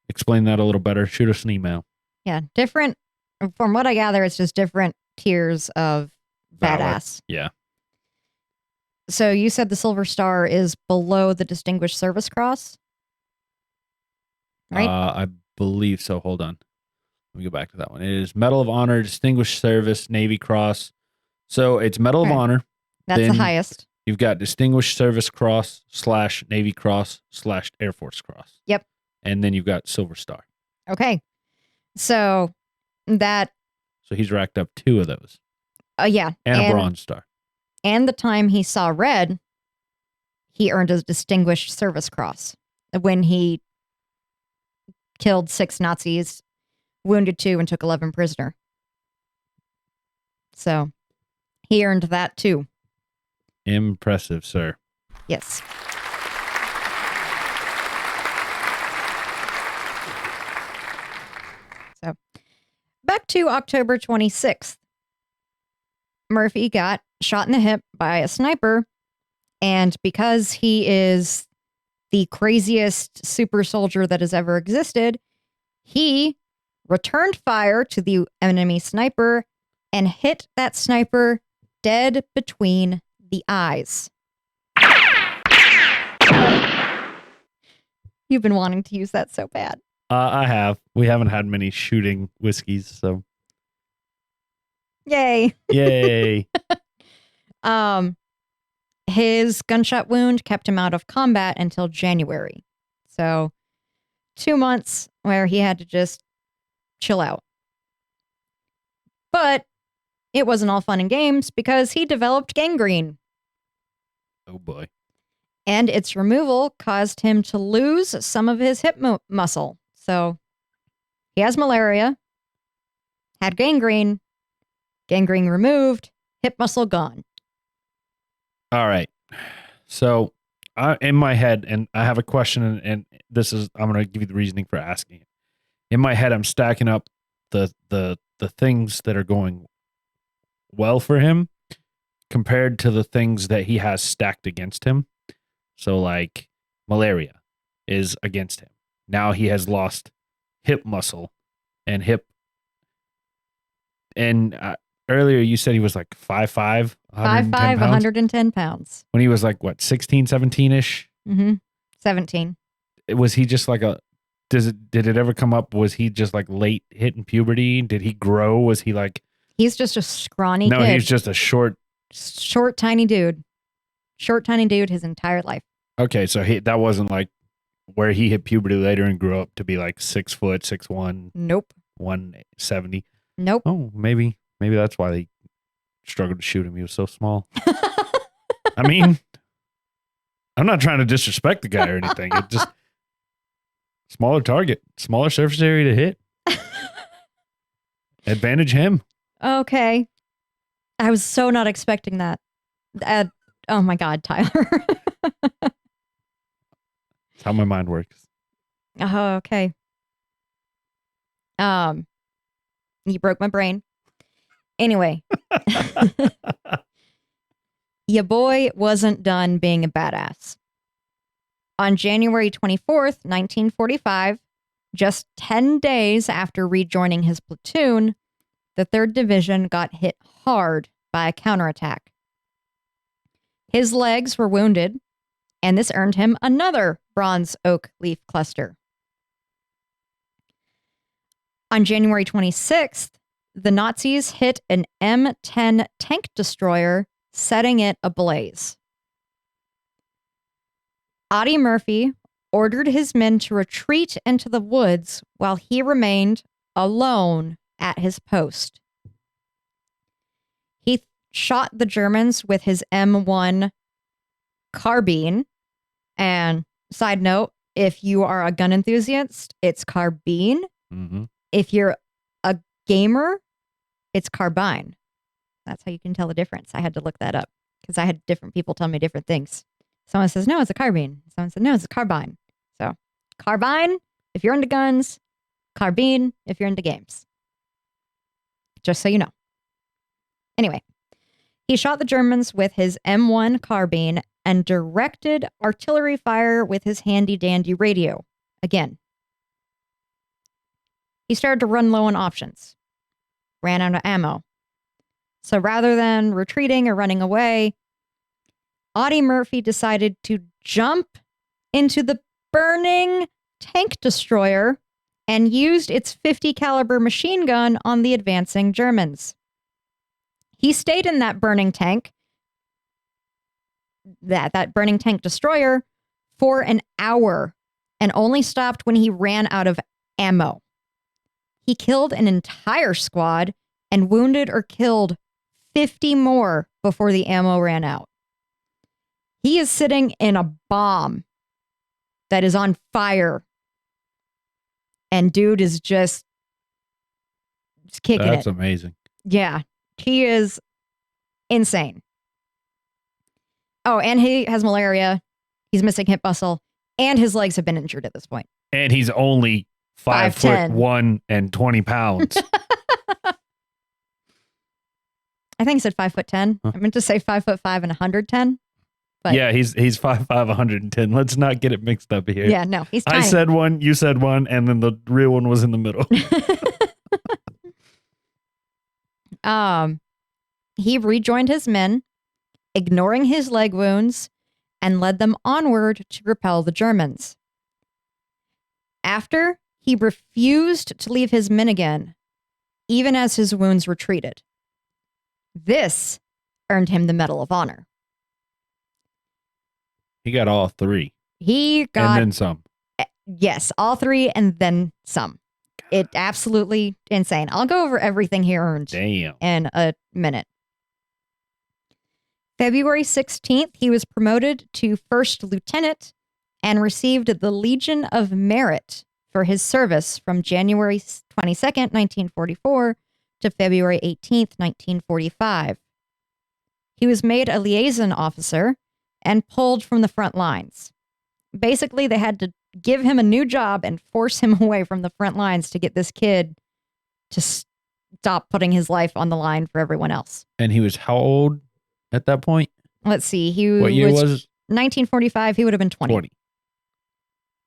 explain that a little better. Shoot us an email. Yeah, different. From what I gather, it's just different tiers of badass. Yeah. So you said the Silver Star is below the Distinguished Service Cross, right? I believe so. Hold on. Let me go back to that one. It is Medal of Honor, Distinguished Service, Navy Cross. So it's Medal of Honor. That's the then highest. You've got Distinguished Service Cross / Navy Cross / Air Force Cross. Yep. And then you've got Silver Star. Okay. So that. So he's racked up 2 of those. Yeah. And a Bronze Star. And the time he saw red, he earned a Distinguished Service Cross when he killed 6 Nazis, wounded 2, and took 11 prisoner. So he earned that too. Impressive, sir. Yes. So back to October 26th. Murphy got shot in the hip by a sniper, and because he is the craziest super soldier that has ever existed, he returned fire to the enemy sniper and hit that sniper dead between the eyes. You've been wanting to use that so bad. I have. We haven't had many shooting whiskeys, so. Yay. Yay. His gunshot wound kept him out of combat until January. So 2 months where he had to just chill out. But it wasn't all fun and games because he developed gangrene. Oh boy. And its removal caused him to lose some of his hip muscle. So he has malaria, had gangrene removed, hip muscle gone. All right. So in my head, and I have a question, and this is, I'm going to give you the reasoning for asking it. In my head, I'm stacking up the things that are going well for him compared to the things that he has stacked against him. So like malaria is against him. Now he has lost hip muscle and hip. And earlier you said he was like 5'5", 5'5", 110 pounds. When he was like, what, 16, 17-ish? Mm-hmm. 17. Was he just like did it ever come up? Was he just like late hitting puberty? Did he grow? Was he like... He's just a scrawny kid. No, he's just a short, tiny dude. Short, tiny dude his entire life. Okay, so that wasn't like where he hit puberty later and grew up to be like 6 foot, 6'1". Nope. 170. Nope. Oh, maybe that's why they struggled to shoot him. He was so small. I mean, I'm not trying to disrespect the guy or anything. It just smaller target, smaller surface area to hit. Advantage him. Okay. I was so not expecting that. Oh my God, Tyler. That's how my mind works. Oh, okay. You broke my brain. Anyway. Your boy wasn't done being a badass. On January 24th, 1945, just 10 days after rejoining his platoon, the 3rd Division got hit hard by a counterattack. His legs were wounded, and this earned him another Bronze Oak Leaf Cluster. On January 26th, the Nazis hit an M10 tank destroyer, setting it ablaze. Audie Murphy ordered his men to retreat into the woods while he remained alone at his post. He shot the Germans with his M1 carbine. And side note, if you are a gun enthusiast, it's carbine. Mm-hmm. If you're a gamer, it's carbine. That's how you can tell the difference. I had to look that up because I had different people tell me different things. Someone says, no, it's a carbine. Someone said, no, it's a carbine. So carbine, if you're into guns, carbine if you're into games. Just so you know. Anyway, he shot the Germans with his M1 carbine and directed artillery fire with his handy-dandy radio. Again, he started to run low on options. Ran out of ammo. So rather than retreating or running away, Audie Murphy decided to jump into the burning tank destroyer and used its 50 caliber machine gun on the advancing Germans. He stayed in that burning tank, that burning tank destroyer, for an hour and only stopped when he ran out of ammo. He killed an entire squad and wounded or killed 50 more before the ammo ran out. He is sitting in a bomb that is on fire. And dude is just kicking it. That's amazing. Yeah, he is insane. Oh, and he has malaria. He's missing hip muscle. And his legs have been injured at this point. And he's only 5'1" and 20 pounds. I think he said 5'10". Huh. I meant to say 5'5" and 110. But yeah, he's 5'5", 110. Let's not get it mixed up here. yeah, no, he's tiny. I said one, you said one, and then the real one was in the middle. He rejoined his men, ignoring his leg wounds, and led them onward to repel the Germans. After, he refused to leave his men again, even as his wounds retreated. This earned him the Medal of Honor. He got all three. He got... And then some. Yes, all three and then some. It absolutely insane. I'll go over everything he earned Damn. in a minute. February 16th, he was promoted to first lieutenant and received the Legion of Merit for his service from January 22nd, 1944 to February 18th, 1945. He was made a liaison officer and pulled from the front lines. Basically, they had to give him a new job and force him away from the front lines to get this kid to stop putting his life on the line for everyone else. And he was how old at that point? Let's see. He What year was it? 1945. He would have been 20. 20.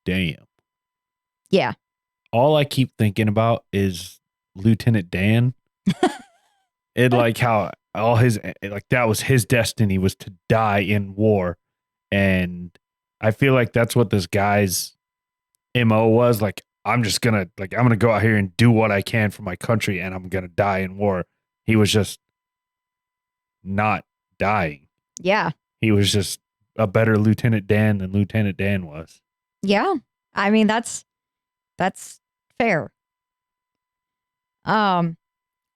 Damn. Yeah. All I keep thinking about is Lieutenant Dan. It like how all his, like that was his destiny, was to die in war. And I feel like that's what this guy's MO was. Like, I'm going to go out here and do what I can for my country, and I'm going to die in war. He was just not dying. Yeah. He was just a better Lieutenant Dan than Lieutenant Dan was. Yeah. I mean, that's fair.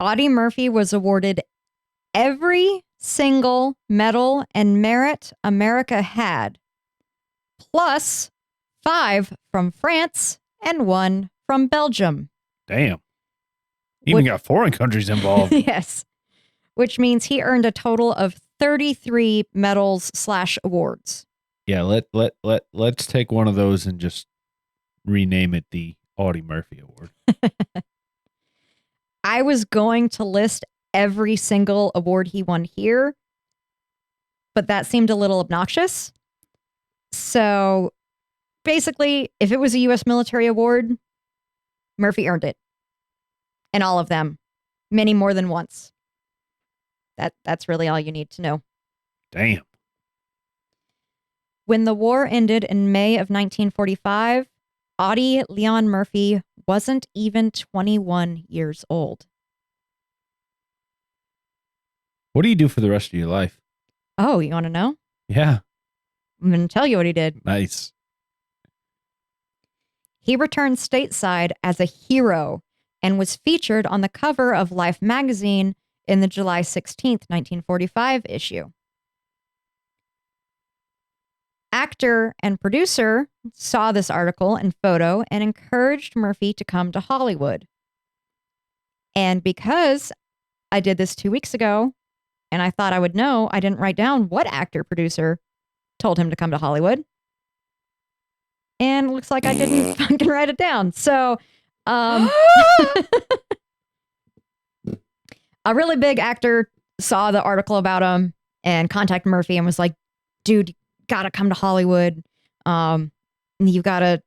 Audie Murphy was awarded every single medal and merit America had, plus 5 from France and 1 from Belgium. Damn. Even got foreign countries involved. Yes. Which means he earned a total of 33 medals / awards. Yeah, let's take one of those and just rename it the Audie Murphy Award. I was going to list every single award he won here, but that seemed a little obnoxious. So basically, if it was a U.S. military award, Murphy earned it. And all of them. Many more than once. That's really all you need to know. Damn. When the war ended in May of 1945, Audie Leon Murphy wasn't even 21 years old. What do you do for the rest of your life? Oh, you want to know? Yeah. I'm going to tell you what he did. Nice. He returned stateside as a hero and was featured on the cover of Life magazine in the July 16th, 1945 issue. Actor and producer saw this article and photo and encouraged Murphy to come to Hollywood. And because I did this 2 weeks ago and I thought I would know, I didn't write down what actor producer told him to come to Hollywood. And it looks like I didn't fucking write it down. So A really big actor saw the article about him and contacted Murphy and was like, dude, you gotta come to Hollywood. You gotta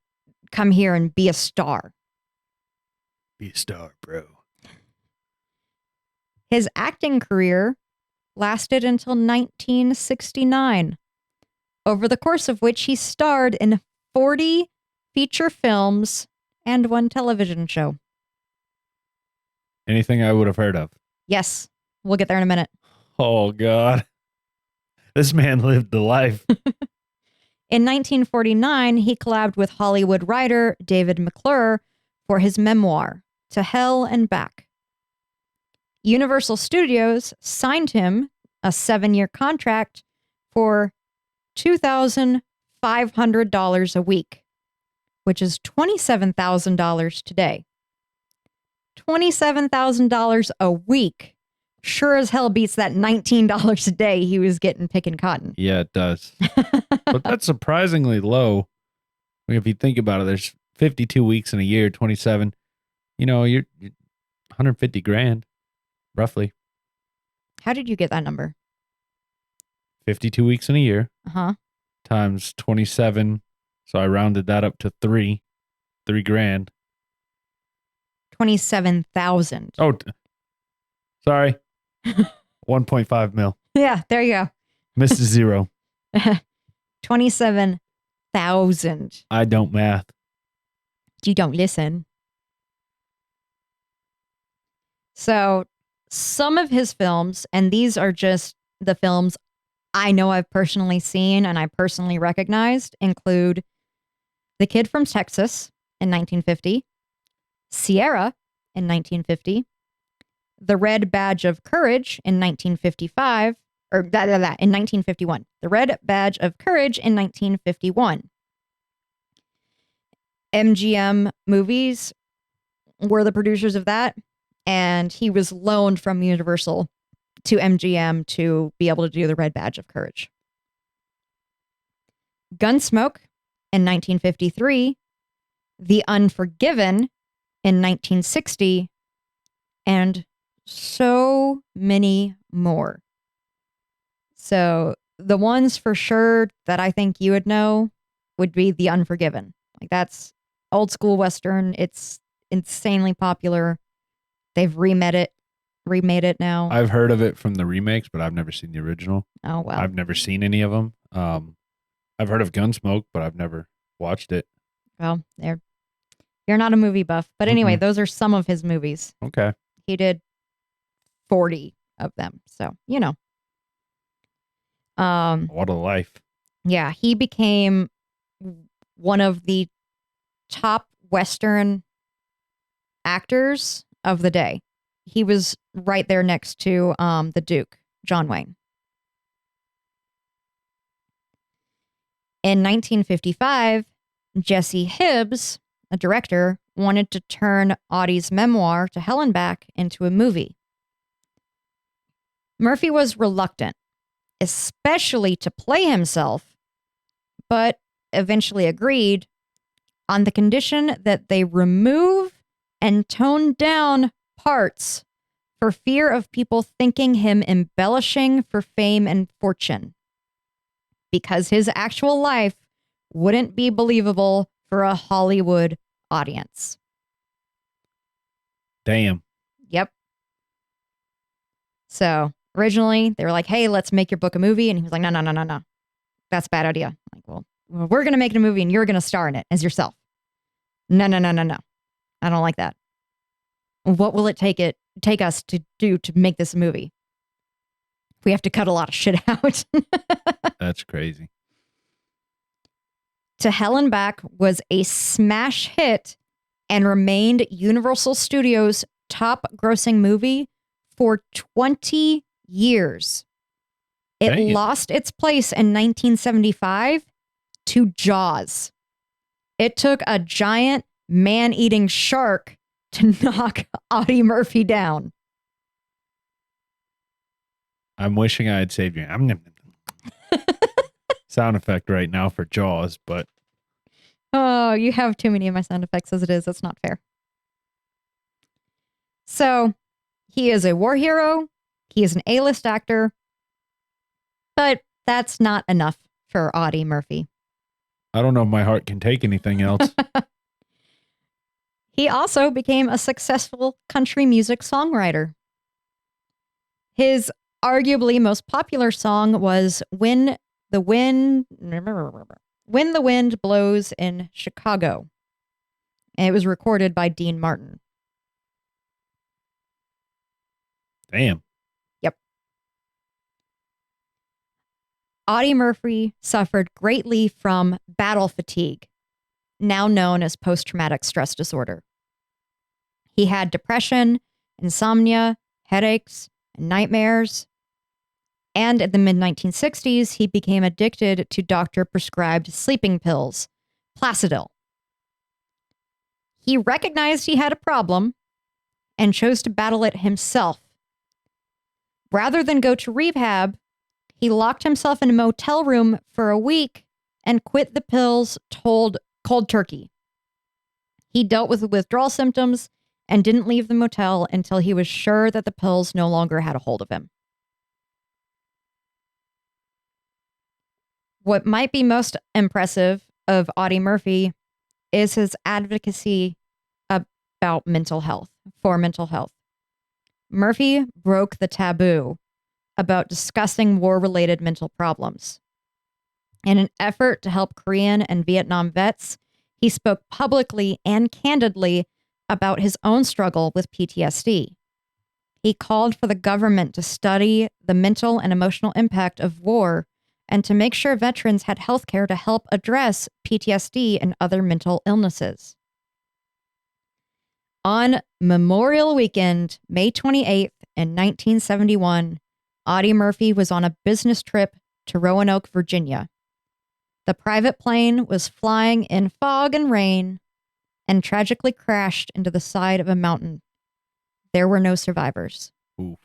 come here and be a star. Be a star, bro. His acting career lasted until 1969, over the course of which he starred in 40 feature films and one television show. Anything I would have heard of. Yes, we'll get there in a minute. Oh, God. This man lived the life. In 1949, he collabed with Hollywood writer David McClure for his memoir, To Hell and Back. Universal Studios signed him a 7-year contract for $2,500 a week, which is $27,000 today. $27,000 a week sure as hell beats that $19 a day he was getting picking cotton. Yeah, it does. But that's surprisingly low. If you think about it, there's 52 weeks in a year, 27. You're 150 grand, roughly. How did you get that number? 52 weeks in a year. Uh-huh. Times 27. So I rounded that up to 3 grand. 27,000. Oh, sorry. 1.5 mil. Yeah, there you go. Missed a zero. 27,000. I don't math. You don't listen. So some of his films, and these are just the films I know I've personally seen and I personally recognized, include The Kid from Texas in 1950, Sierra in 1950, The Red Badge of Courage in 1955, or in 1951. The Red Badge of Courage in 1951. MGM Movies were the producers of that, and he was loaned from Universal to MGM to be able to do The Red Badge of Courage. Gunsmoke in 1953, The Unforgiven in 1960, and so many more. So the ones for sure that I think you would know would be The Unforgiven. Like, that's old school Western. It's insanely popular. They've remade it now. I've heard of it from the remakes, but I've never seen the original. Oh, wow. I've never seen any of them. I've heard of Gunsmoke, but I've never watched it. Well, you're not a movie buff. But anyway, those are some of his movies. Okay. He did 40 of them. So, What a life. Yeah, he became one of the top Western actors of the day. He was right there next to the Duke, John Wayne. In 1955, Jesse Hibbs, a director, wanted to turn Audie's memoir, To Hell and Back, into a movie. Murphy was reluctant, especially to play himself, but eventually agreed on the condition that they remove and tone down parts for fear of people thinking him embellishing for fame and fortune, because his actual life wouldn't be believable for a Hollywood audience. Damn. Yep. So originally they were like, hey, let's make your book a movie. And he was like, no. That's a bad idea. Like, well, we're going to make it a movie and you're going to star in it as yourself. No. I don't like that. What will it take us to do to make this a movie? We have to cut a lot of shit out. That's crazy. To Hell and Back was a smash hit and remained Universal Studios' top grossing movie for 20 years. It lost its place in 1975 to Jaws. It took a giant man-eating shark to knock Audie Murphy down. I'm wishing I had saved you. Sound effect right now for Jaws, but Oh, you have too many of my sound effects as it is. That's not fair. So he is a war hero. He is an A-list actor. But that's not enough for Audie Murphy. I don't know if my heart can take anything else. He also became a successful country music songwriter. His arguably most popular song was When the Wind Blows in Chicago. And it was recorded by Dean Martin. Damn. Yep. Audie Murphy suffered greatly from battle fatigue, now known as post-traumatic stress disorder. He had depression, insomnia, headaches, and nightmares. And in the mid-1960s, he became addicted to doctor-prescribed sleeping pills, Placidil. He recognized he had a problem and chose to battle it himself. Rather than go to rehab, he locked himself in a motel room for a week and quit the pills cold turkey. He dealt with the withdrawal symptoms and didn't leave the motel until he was sure that the pills no longer had a hold of him. What might be most impressive of Audie Murphy is his advocacy about mental health, for mental health. Murphy broke the taboo about discussing war-related mental problems. In an effort to help Korean and Vietnam vets, he spoke publicly and candidly about his own struggle with PTSD. He called for the government to study the mental and emotional impact of war and to make sure veterans had health care to help address PTSD and other mental illnesses. On Memorial Weekend, May 28th, in 1971, Audie Murphy was on a business trip to Roanoke, Virginia. The private plane was flying in fog and rain and tragically crashed into the side of a mountain. There were no survivors. Oof.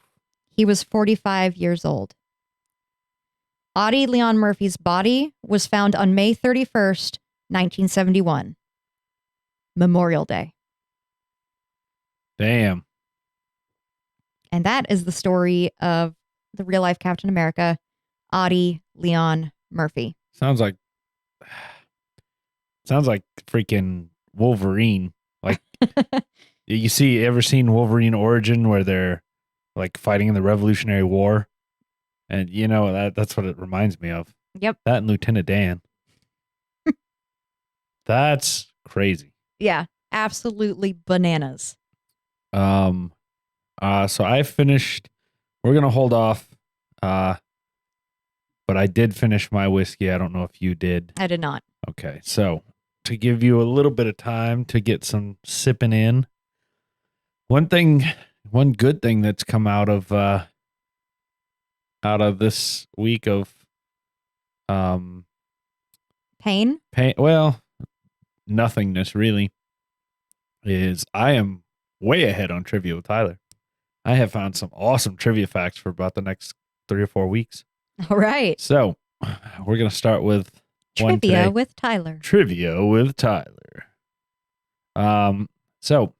He was 45 years old. Audie Leon Murphy's body was found on May 31st, 1971. Memorial Day. Damn. And that is the story of the real-life Captain America, Audie Leon Murphy. Sounds like freaking Wolverine. Like, ever seen Wolverine Origin where they're like fighting in the Revolutionary War? And you know, that's what it reminds me of. Yep. That and Lieutenant Dan. That's crazy. Yeah, absolutely bananas. So I finished. We're gonna hold off. But I did finish my whiskey. I don't know if you did. I did not. Okay, so to give you a little bit of time to get some sipping in, one good thing that's come out of this week of Pain? well, nothingness really, is I am way ahead on Trivia with Tyler. I have found some awesome trivia facts for about the next 3 or 4 weeks. All right. So we're going to start with Trivia with Tyler. Trivia with Tyler. So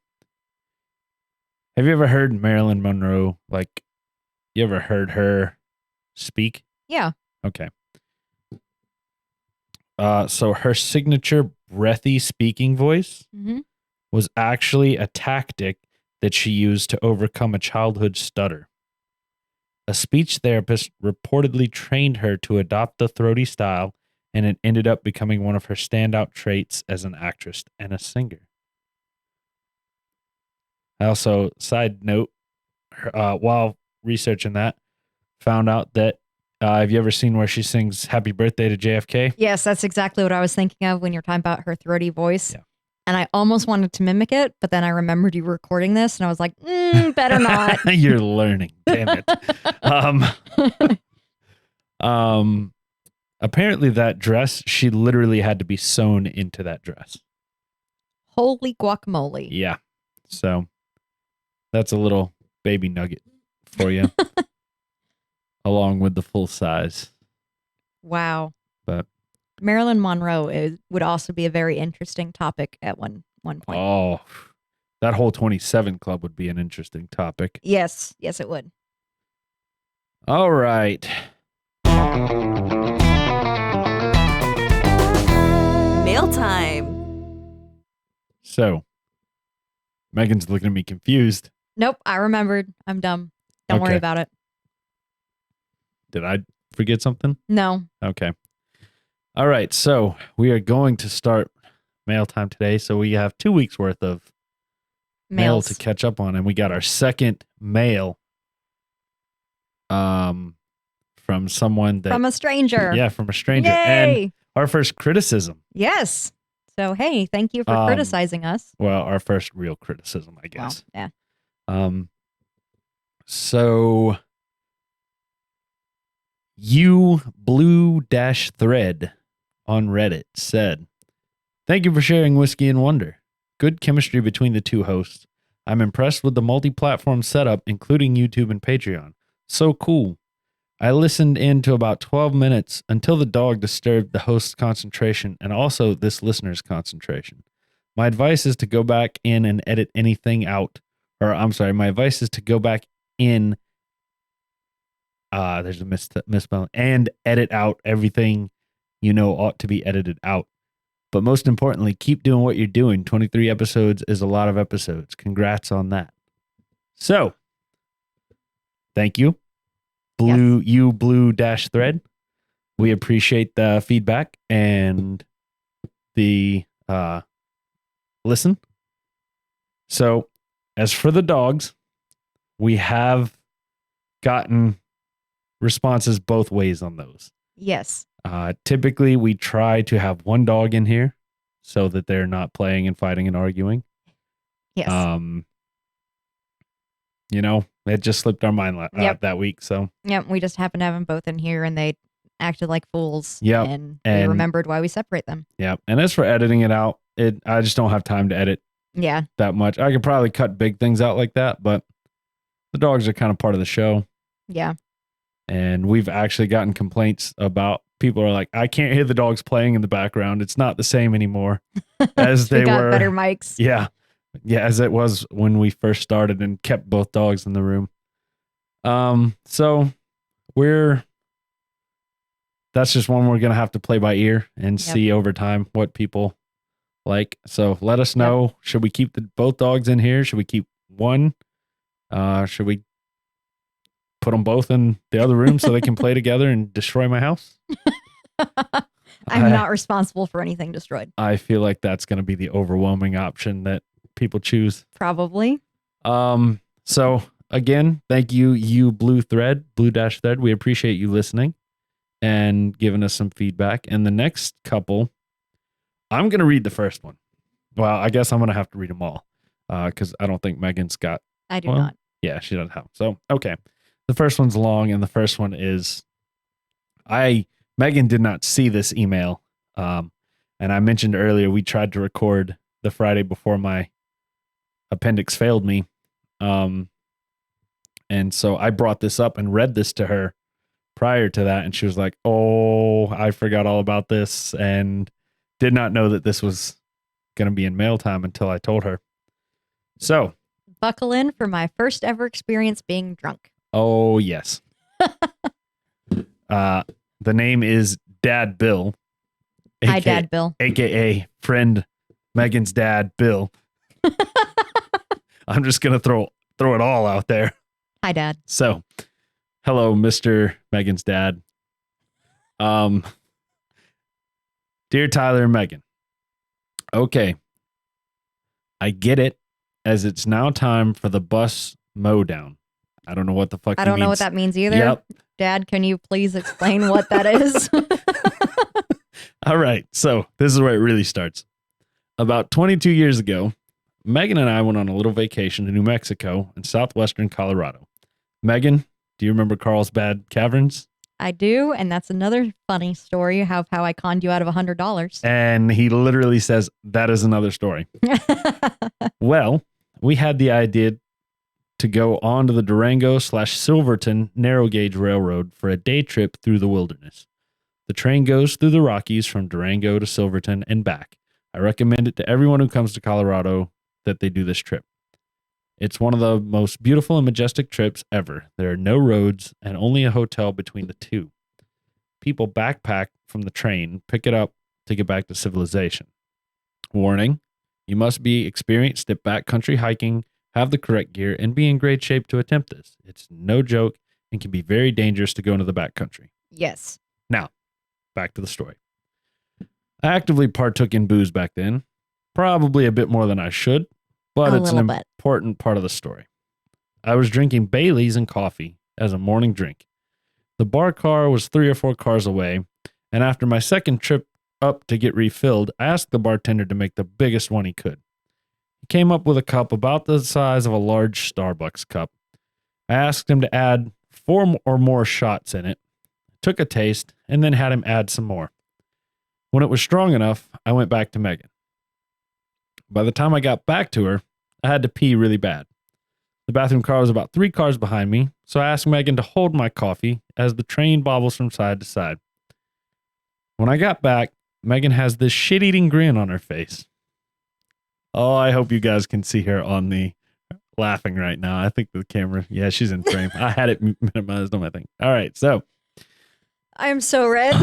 have you ever heard Marilyn Monroe? Like, you ever heard her speak? Yeah. Okay. So her signature breathy speaking voice was actually a tactic that she used to overcome a childhood stutter. A speech therapist reportedly trained her to adopt the throaty style, and it ended up becoming one of her standout traits as an actress and a singer. I also, side note, while researching that, found out that have you ever seen where she sings Happy Birthday to JFK? Yes, that's exactly what I was thinking of when you're talking about her throaty voice. Yeah. And I almost wanted to mimic it, but then I remembered you were recording this, and I was like, better not. You're learning, damn it. Apparently that dress, she literally had to be sewn into that dress. Holy guacamole. Yeah. So that's a little baby nugget for you. Along with the full size. Wow. But Marilyn Monroe would also be a very interesting topic at one point. Oh, That whole 27 club would be an interesting topic. Yes, it would. All right. Mail time. So, Megan's looking at me confused. Nope, I remembered. I'm dumb. Don't worry Okay. about it. Did I forget something? No. Okay. All right. So, we are going to start mail time today. So, we have 2 weeks worth of mail Mails. to catch up on. And we got our second mail from someone that. From a stranger. Yeah, from a stranger. Yay! And our first criticism. Yes. So, hey, thank you for criticizing us. Well, our first real criticism, I guess. Well, yeah. So you blue-thread on Reddit said, "Thank you for sharing Whiskey and Wonder. Good chemistry between the two hosts. I'm impressed with the multi-platform setup, including YouTube and Patreon. So cool. I listened in to about 12 minutes until the dog disturbed the host's concentration and also this listener's concentration. My advice is to go back in and edit anything out. Or I'm sorry, my advice is to go back in. There's a misspelling. And edit out everything you know ought to be edited out. But most importantly, keep doing what you're doing. 23 episodes is a lot of episodes. Congrats on that." So, thank you. Blue-thread. We appreciate the feedback and the listen. So, as for the dogs, we have gotten responses both ways on those. Yes. Typically, we try to have one dog in here so that they're not playing and fighting and arguing. Yes. It just slipped our mind Yep. that week. So, Yep. We just happened to have them both in here and they acted like fools. Yep. And we And- remembered why we separate them. yeah. And as for editing it out, I just don't have time to edit Yeah. that much. I could probably cut big things out like that, but the dogs are kind of part of the show. Yeah. And we've actually gotten complaints about people are like, I can't hear the dogs playing in the background. It's not the same anymore as they we got were. better mics. Yeah. Yeah. As it was when we first started and kept both dogs in the room. So that's just one we're going to have to play by ear and see over time what people like. So let us know. Should we keep both dogs in here? Should we keep one? Should we put them both in the other room so they can play together and destroy my house? I'm not responsible for anything destroyed. I feel like that's going to be the overwhelming option that people choose. Probably. So again, thank you, blue-thread. We appreciate you listening and giving us some feedback. And the next couple, I'm going to read the first one. Well, I guess I'm going to have to read them all because I don't think Megan's got. I do not. Yeah, she doesn't have. So, okay. The first one's long, and the first one is Megan did not see this email. And I mentioned earlier, we tried to record the Friday before my appendix failed me. And so I brought this up and read this to her prior to that. And she was like, "Oh, I forgot all about this," and did not know that this was going to be in mail time until I told her. So buckle in for my first ever experience being drunk. Oh, yes. The name is Dad Bill. Hi, Dad Bill. AKA friend Megan's dad, Bill. I'm just going to throw it all out there. Hi, Dad. So, hello, Mr. Megan's dad. Dear Tyler and Megan. Okay. I get it, as it's now time for the bus mow down. I don't know what the fuck I don't know what that means either. Yep. Dad, can you please explain what that is? All right. So this is where it really starts. About 22 years ago, Megan and I went on a little vacation to New Mexico and southwestern Colorado. Megan, do you remember Carlsbad Caverns? I do. And that's another funny story of how I conned you out of $100. And he literally says, that is another story. Well, we had the idea to go on to the Durango/Silverton narrow gauge railroad for a day trip through the wilderness. The train goes through the Rockies from Durango to Silverton and back. I recommend it to everyone who comes to Colorado that they do this trip. It's one of the most beautiful and majestic trips ever. There are no roads and only a hotel between the two. People backpack from the train, pick it up to get back to civilization. Warning, you must be experienced at backcountry hiking, have the correct gear, and be in great shape to attempt this. It's no joke and can be very dangerous to go into the backcountry. Yes. Now, back to the story. I actively partook in booze back then, probably a bit more than I should, but it's an important part of the story. I was drinking Baileys and coffee as a morning drink. The bar car was 3 or 4 cars away, and after my second trip up to get refilled, I asked the bartender to make the biggest one he could. He came up with a cup about the size of a large Starbucks cup. I asked him to add 4 or more shots in it, took a taste, and then had him add some more. When it was strong enough, I went back to Megan. By the time I got back to her, I had to pee really bad. The bathroom car was about 3 cars behind me, so I asked Megan to hold my coffee as the train bobbles from side to side. When I got back, Megan has this shit-eating grin on her face. Oh, I hope you guys can see her on the laughing right now. I think the camera, yeah, she's in frame. I had it minimized on my thing. All right, so. I am so red.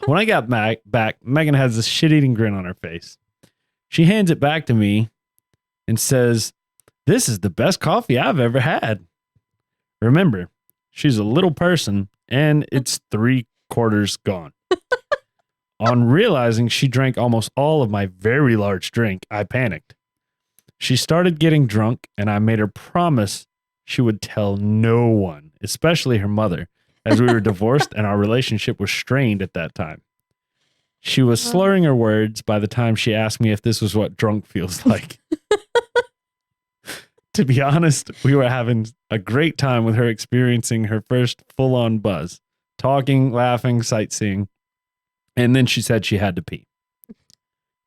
When I got back, Megan has this shit-eating grin on her face. She hands it back to me and says, "This is the best coffee I've ever had." Remember, she's a little person and it's 3/4 gone. On realizing she drank almost all of my very large drink, I panicked. She started getting drunk and I made her promise she would tell no one, especially her mother, as we were divorced and our relationship was strained at that time. She was slurring her words by the time she asked me if this was what drunk feels like. To be honest, we were having a great time with her experiencing her first full-on buzz, talking, laughing, sightseeing, and then she said she had to pee.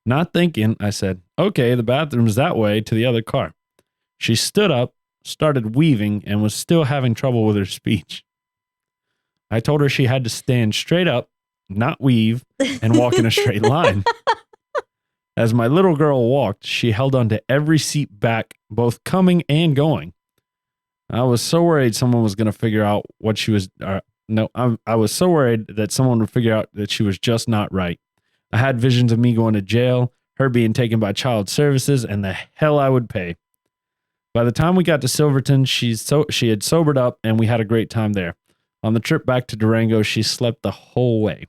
Not thinking, I said, "Okay, the bathroom's that way to the other car." She stood up, started weaving, and was still having trouble with her speech. I told her she had to stand straight up, not weave, and walk in a straight line. As my little girl walked, she held onto every seat back, both coming and going. I was so worried someone was going to figure out what she was. I was so worried that someone would figure out that she was just not right. I had visions of me going to jail, her being taken by child services, and the hell I would pay. By the time we got to Silverton, she had sobered up, and we had a great time there. On the trip back to Durango, she slept the whole way.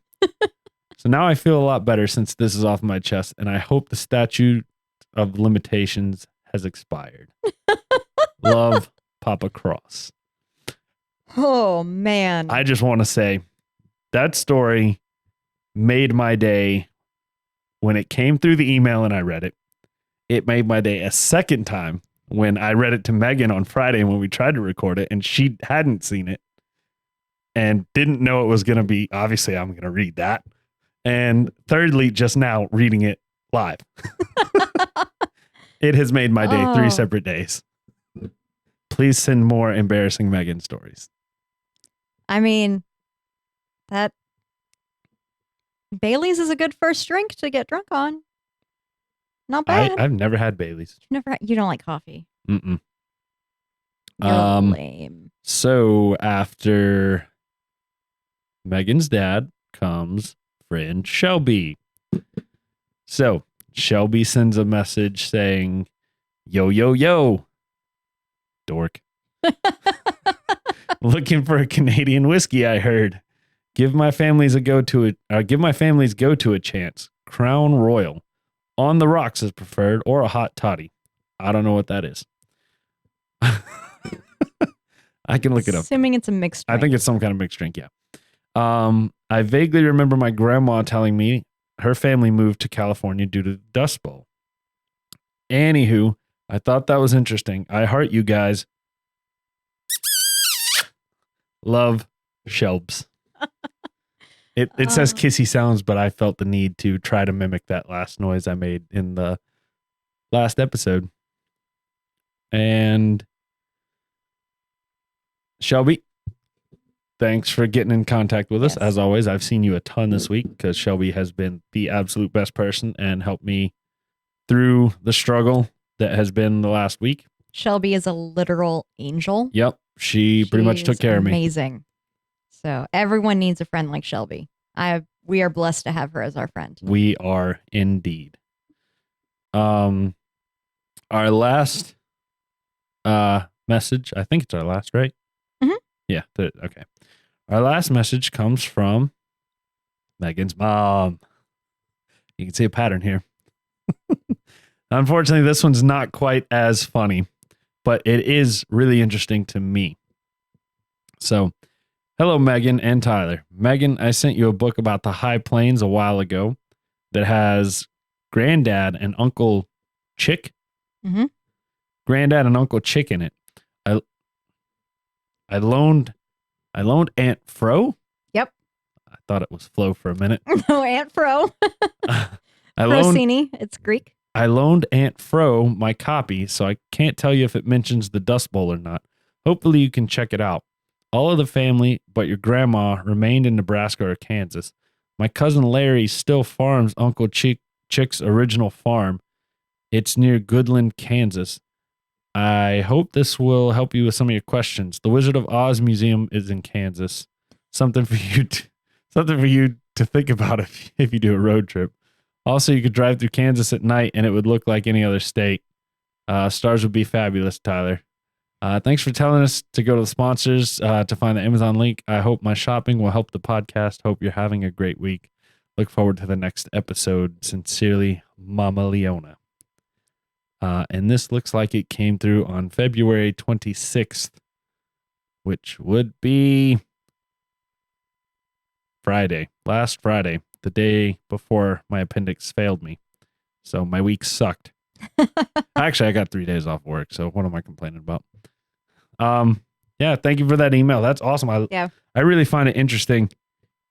So now I feel a lot better since this is off my chest, and I hope the statute of limitations has expired. Love, Papa Cross. Oh, man. I just want to say that story made my day when it came through the email and I read it. It made my day a second time when I read it to Megan on Friday when we tried to record it and she hadn't seen it and didn't know it was going to be. Obviously, I'm going to read that. And thirdly, just now reading it live. It has made my day 3 separate days. Please send more embarrassing Megan stories. I mean, that Bailey's is a good first drink to get drunk on. Not bad. I've never had Bailey's. You don't like coffee. Mm-mm. You're lame. So after Megan's dad comes friend Shelby. So Shelby sends a message saying, "Yo, yo, yo, dork. Looking for a Canadian whiskey, I heard. Give my family's go-to a chance. Crown Royal. On the rocks is preferred, or a hot toddy." I don't know what that is. I can look it up. Assuming it's a mixed drink. I think it's some kind of mixed drink, yeah. I vaguely remember my grandma telling me her family moved to California due to the Dust Bowl. Anywho, I thought that was interesting. I heart you guys. Love, Shelbs. It says kissy sounds, but I felt the need to try to mimic that last noise I made in the last episode. And Shelby, thanks for getting in contact with us. Yes. As always, I've seen you a ton this week because Shelby has been the absolute best person and helped me through the struggle that has been the last week. Shelby is a literal angel. Yep. She pretty much took She's care of me. Amazing. So everyone needs a friend like Shelby. We are blessed to have her as our friend. We are indeed. Our last message, I think it's our last, right? Mhm. Yeah. Okay. Our last message comes from Megan's mom. You can see a pattern here. Unfortunately, this one's not quite as funny, but it is really interesting to me. So, hello, Megan and Tyler. Megan, I sent you a book about the High Plains a while ago that has Granddad and Uncle Chick. Mhm. Granddad and Uncle Chick in it. I loaned Aunt Fro. Yep. I thought it was Flo for a minute. No, Aunt Fro. I loaned Frosini. It's Greek. I loaned Aunt Fro my copy, so I can't tell you if it mentions the Dust Bowl or not. Hopefully you can check it out. All of the family, but your grandma, remained in Nebraska or Kansas. My cousin Larry still farms Uncle Chick's original farm. It's near Goodland, Kansas. I hope this will help you with some of your questions. The Wizard of Oz Museum is in Kansas. Something for you to think about if you do a road trip. Also, you could drive through Kansas at night and it would look like any other state. Stars would be fabulous, Tyler. Thanks for telling us to go to the sponsors to find the Amazon link. I hope my shopping will help the podcast. Hope you're having a great week. Look forward to the next episode. Sincerely, Mama Leona. And this looks like it came through on February 26th, which would be last Friday, the day before my appendix failed me. So my week sucked. Actually, I got 3 days off work, so what am I complaining about? Yeah, thank you for that email. That's awesome. I really find it interesting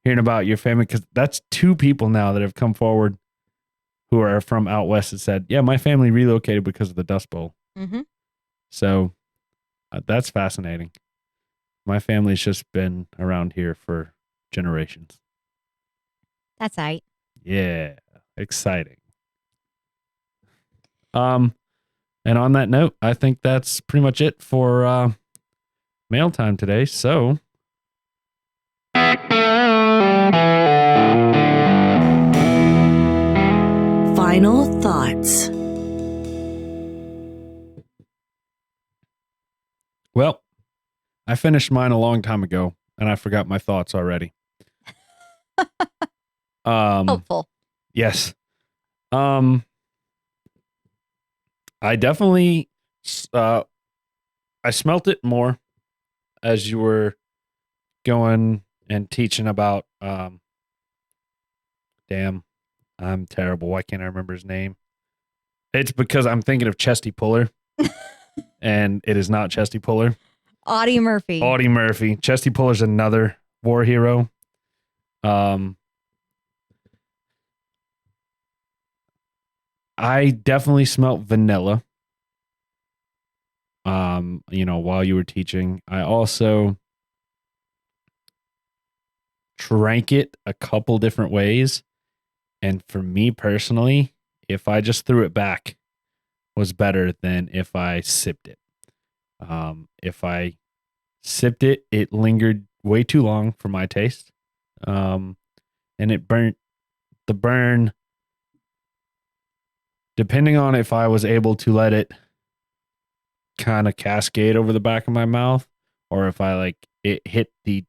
hearing about your family, because that's 2 people now that have come forward who are from out west and said, yeah, my family relocated because of the Dust Bowl. Mm-hmm. So that's fascinating. My family's just been around here for generations. That's right. Yeah, exciting. And on that note, I think that's pretty much it for mail time today. So Final thoughts. well, I finished mine a long time ago and I forgot my thoughts already. Helpful. Yes. I definitely I smelt it more as you were going and teaching about damn, I'm terrible. Why can't I remember his name? It's because I'm thinking of Chesty Puller. And it is not Chesty Puller. Audie Murphy. Audie Murphy. Chesty Puller's another war hero. I definitely smelt vanilla. While you were teaching. I also drank it a couple different ways. And for me personally, if I just threw it back, was better than if I sipped it. If I sipped it, it lingered way too long for my taste. And it burnt. The burn, depending on if I was able to let it kind of cascade over the back of my mouth, or if it hit the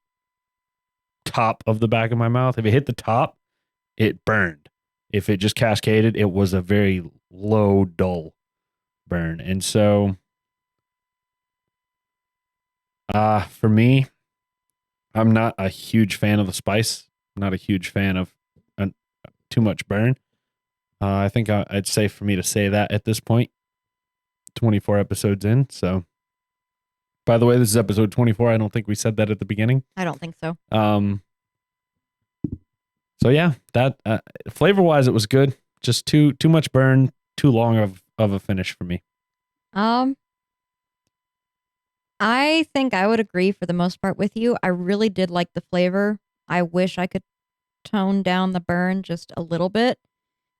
top of the back of my mouth. If it hit the top, it burned. If it just cascaded, it was a very low, dull burn. And so, for me, I'm not a huge fan of the spice. I'm not a huge fan of too much burn. I think it's safe for me to say that at this point, 24 episodes in. So, by the way, this is episode 24. I don't think we said that at the beginning. I don't think so. So yeah, that flavor wise, it was good. Just too much burn, too long of a finish for me. I think I would agree for the most part with you. I really did like the flavor. I wish I could tone down the burn just a little bit.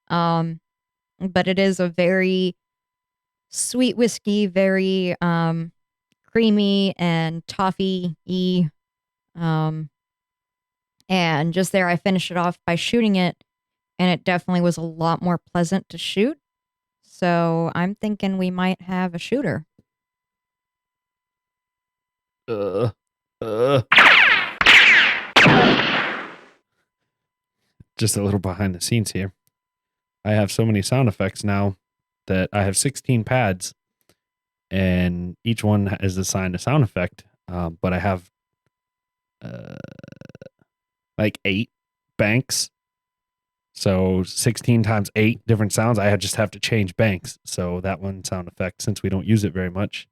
But it is a very sweet whiskey, very creamy and toffee-y. And just there, I finished it off by shooting it, and it definitely was a lot more pleasant to shoot. So I'm thinking we might have a shooter. Uh. Just a little behind the scenes here. I have so many sound effects now that I have 16 pads, and each one is assigned a sound effect. But I have like 8 banks. So 16 times 8 different sounds. I just have to change banks. So that one sound effect, since we don't use it very much,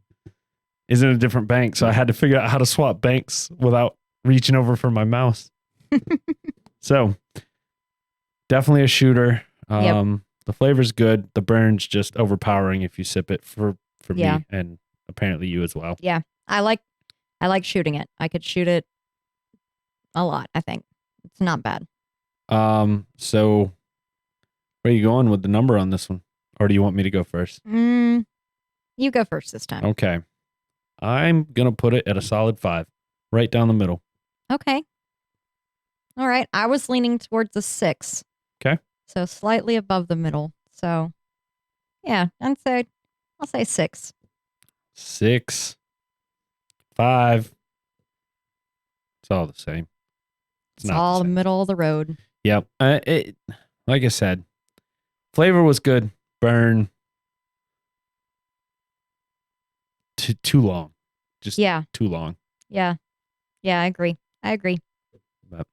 is in a different bank. So I had to figure out how to swap banks without reaching over for my mouse. So definitely a shooter. Yep. The flavor's good. The burn's just overpowering if you sip it for Yeah. me, and apparently you as well. Yeah, I like shooting it. I could shoot it a lot, I think. It's not bad. So where are you going with the number on this one? Or do you want me to go first? You go first this time. Okay. I'm going to put it at a solid 5, right down the middle. Okay. All right. I was leaning towards a 6. Okay. So slightly above the middle. So yeah, I'll say 6. 6, 5. It's all the same. It's all the middle of the road. Yep. Like I said, flavor was good. Burn. Too long. Just too long. Yeah. Yeah, I agree. But,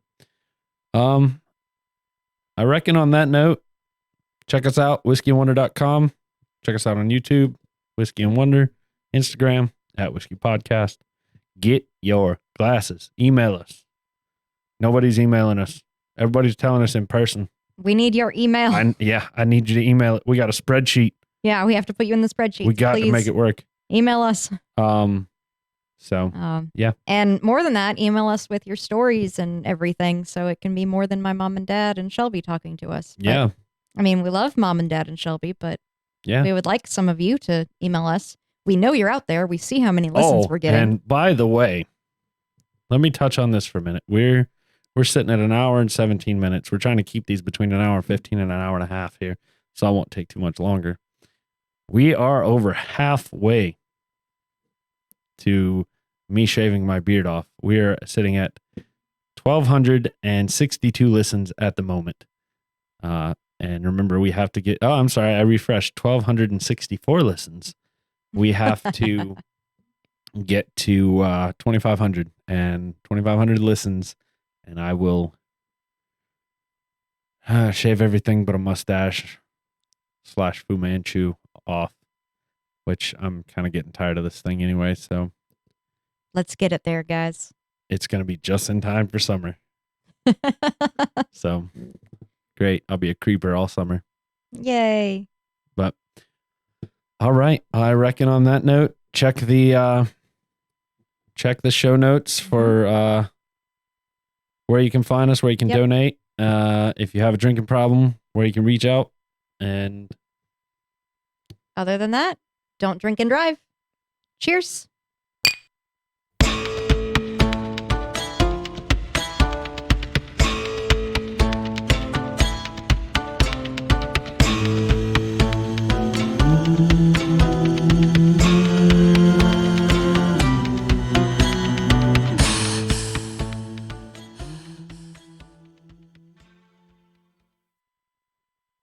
I reckon on that note, check us out, whiskyandwonder.com. Check us out on YouTube, Whisky and Wonder, Instagram, at Whisky Podcast. Get your glasses. Email us. Nobody's emailing us. Everybody's telling us in person. We need your email. I need you to email it. We got a spreadsheet. Yeah, we have to put you in the spreadsheet. We got to make it work. Email us. Yeah. And more than that, email us with your stories and everything, so it can be more than my mom and dad and Shelby talking to us. Yeah. But, I mean, we love mom and dad and Shelby, but we would like some of you to email us. We know you're out there. We see how many listens we're getting. And by the way, let me touch on this for a minute. We're sitting at 1 hour and 17 minutes. We're trying to keep these between 1 hour and 15 and 1 hour and a half here, so I won't take too much longer. We are over halfway to me shaving my beard off. We are sitting at 1,262 listens at the moment. And remember, we have to get, I refreshed 1,264 listens. We have to get to 2,500 and 2,500 listens, and I will shave everything but a mustache / Fu Manchu off, which I'm kind of getting tired of this thing anyway. So let's get it there, guys. It's going to be just in time for summer. So great. I'll be a creeper all summer. Yay. But all right. I reckon on that note, check the show notes for where you can find us, where you can donate. If you have a drinking problem, where you can reach out. And other than that, don't drink and drive. Cheers.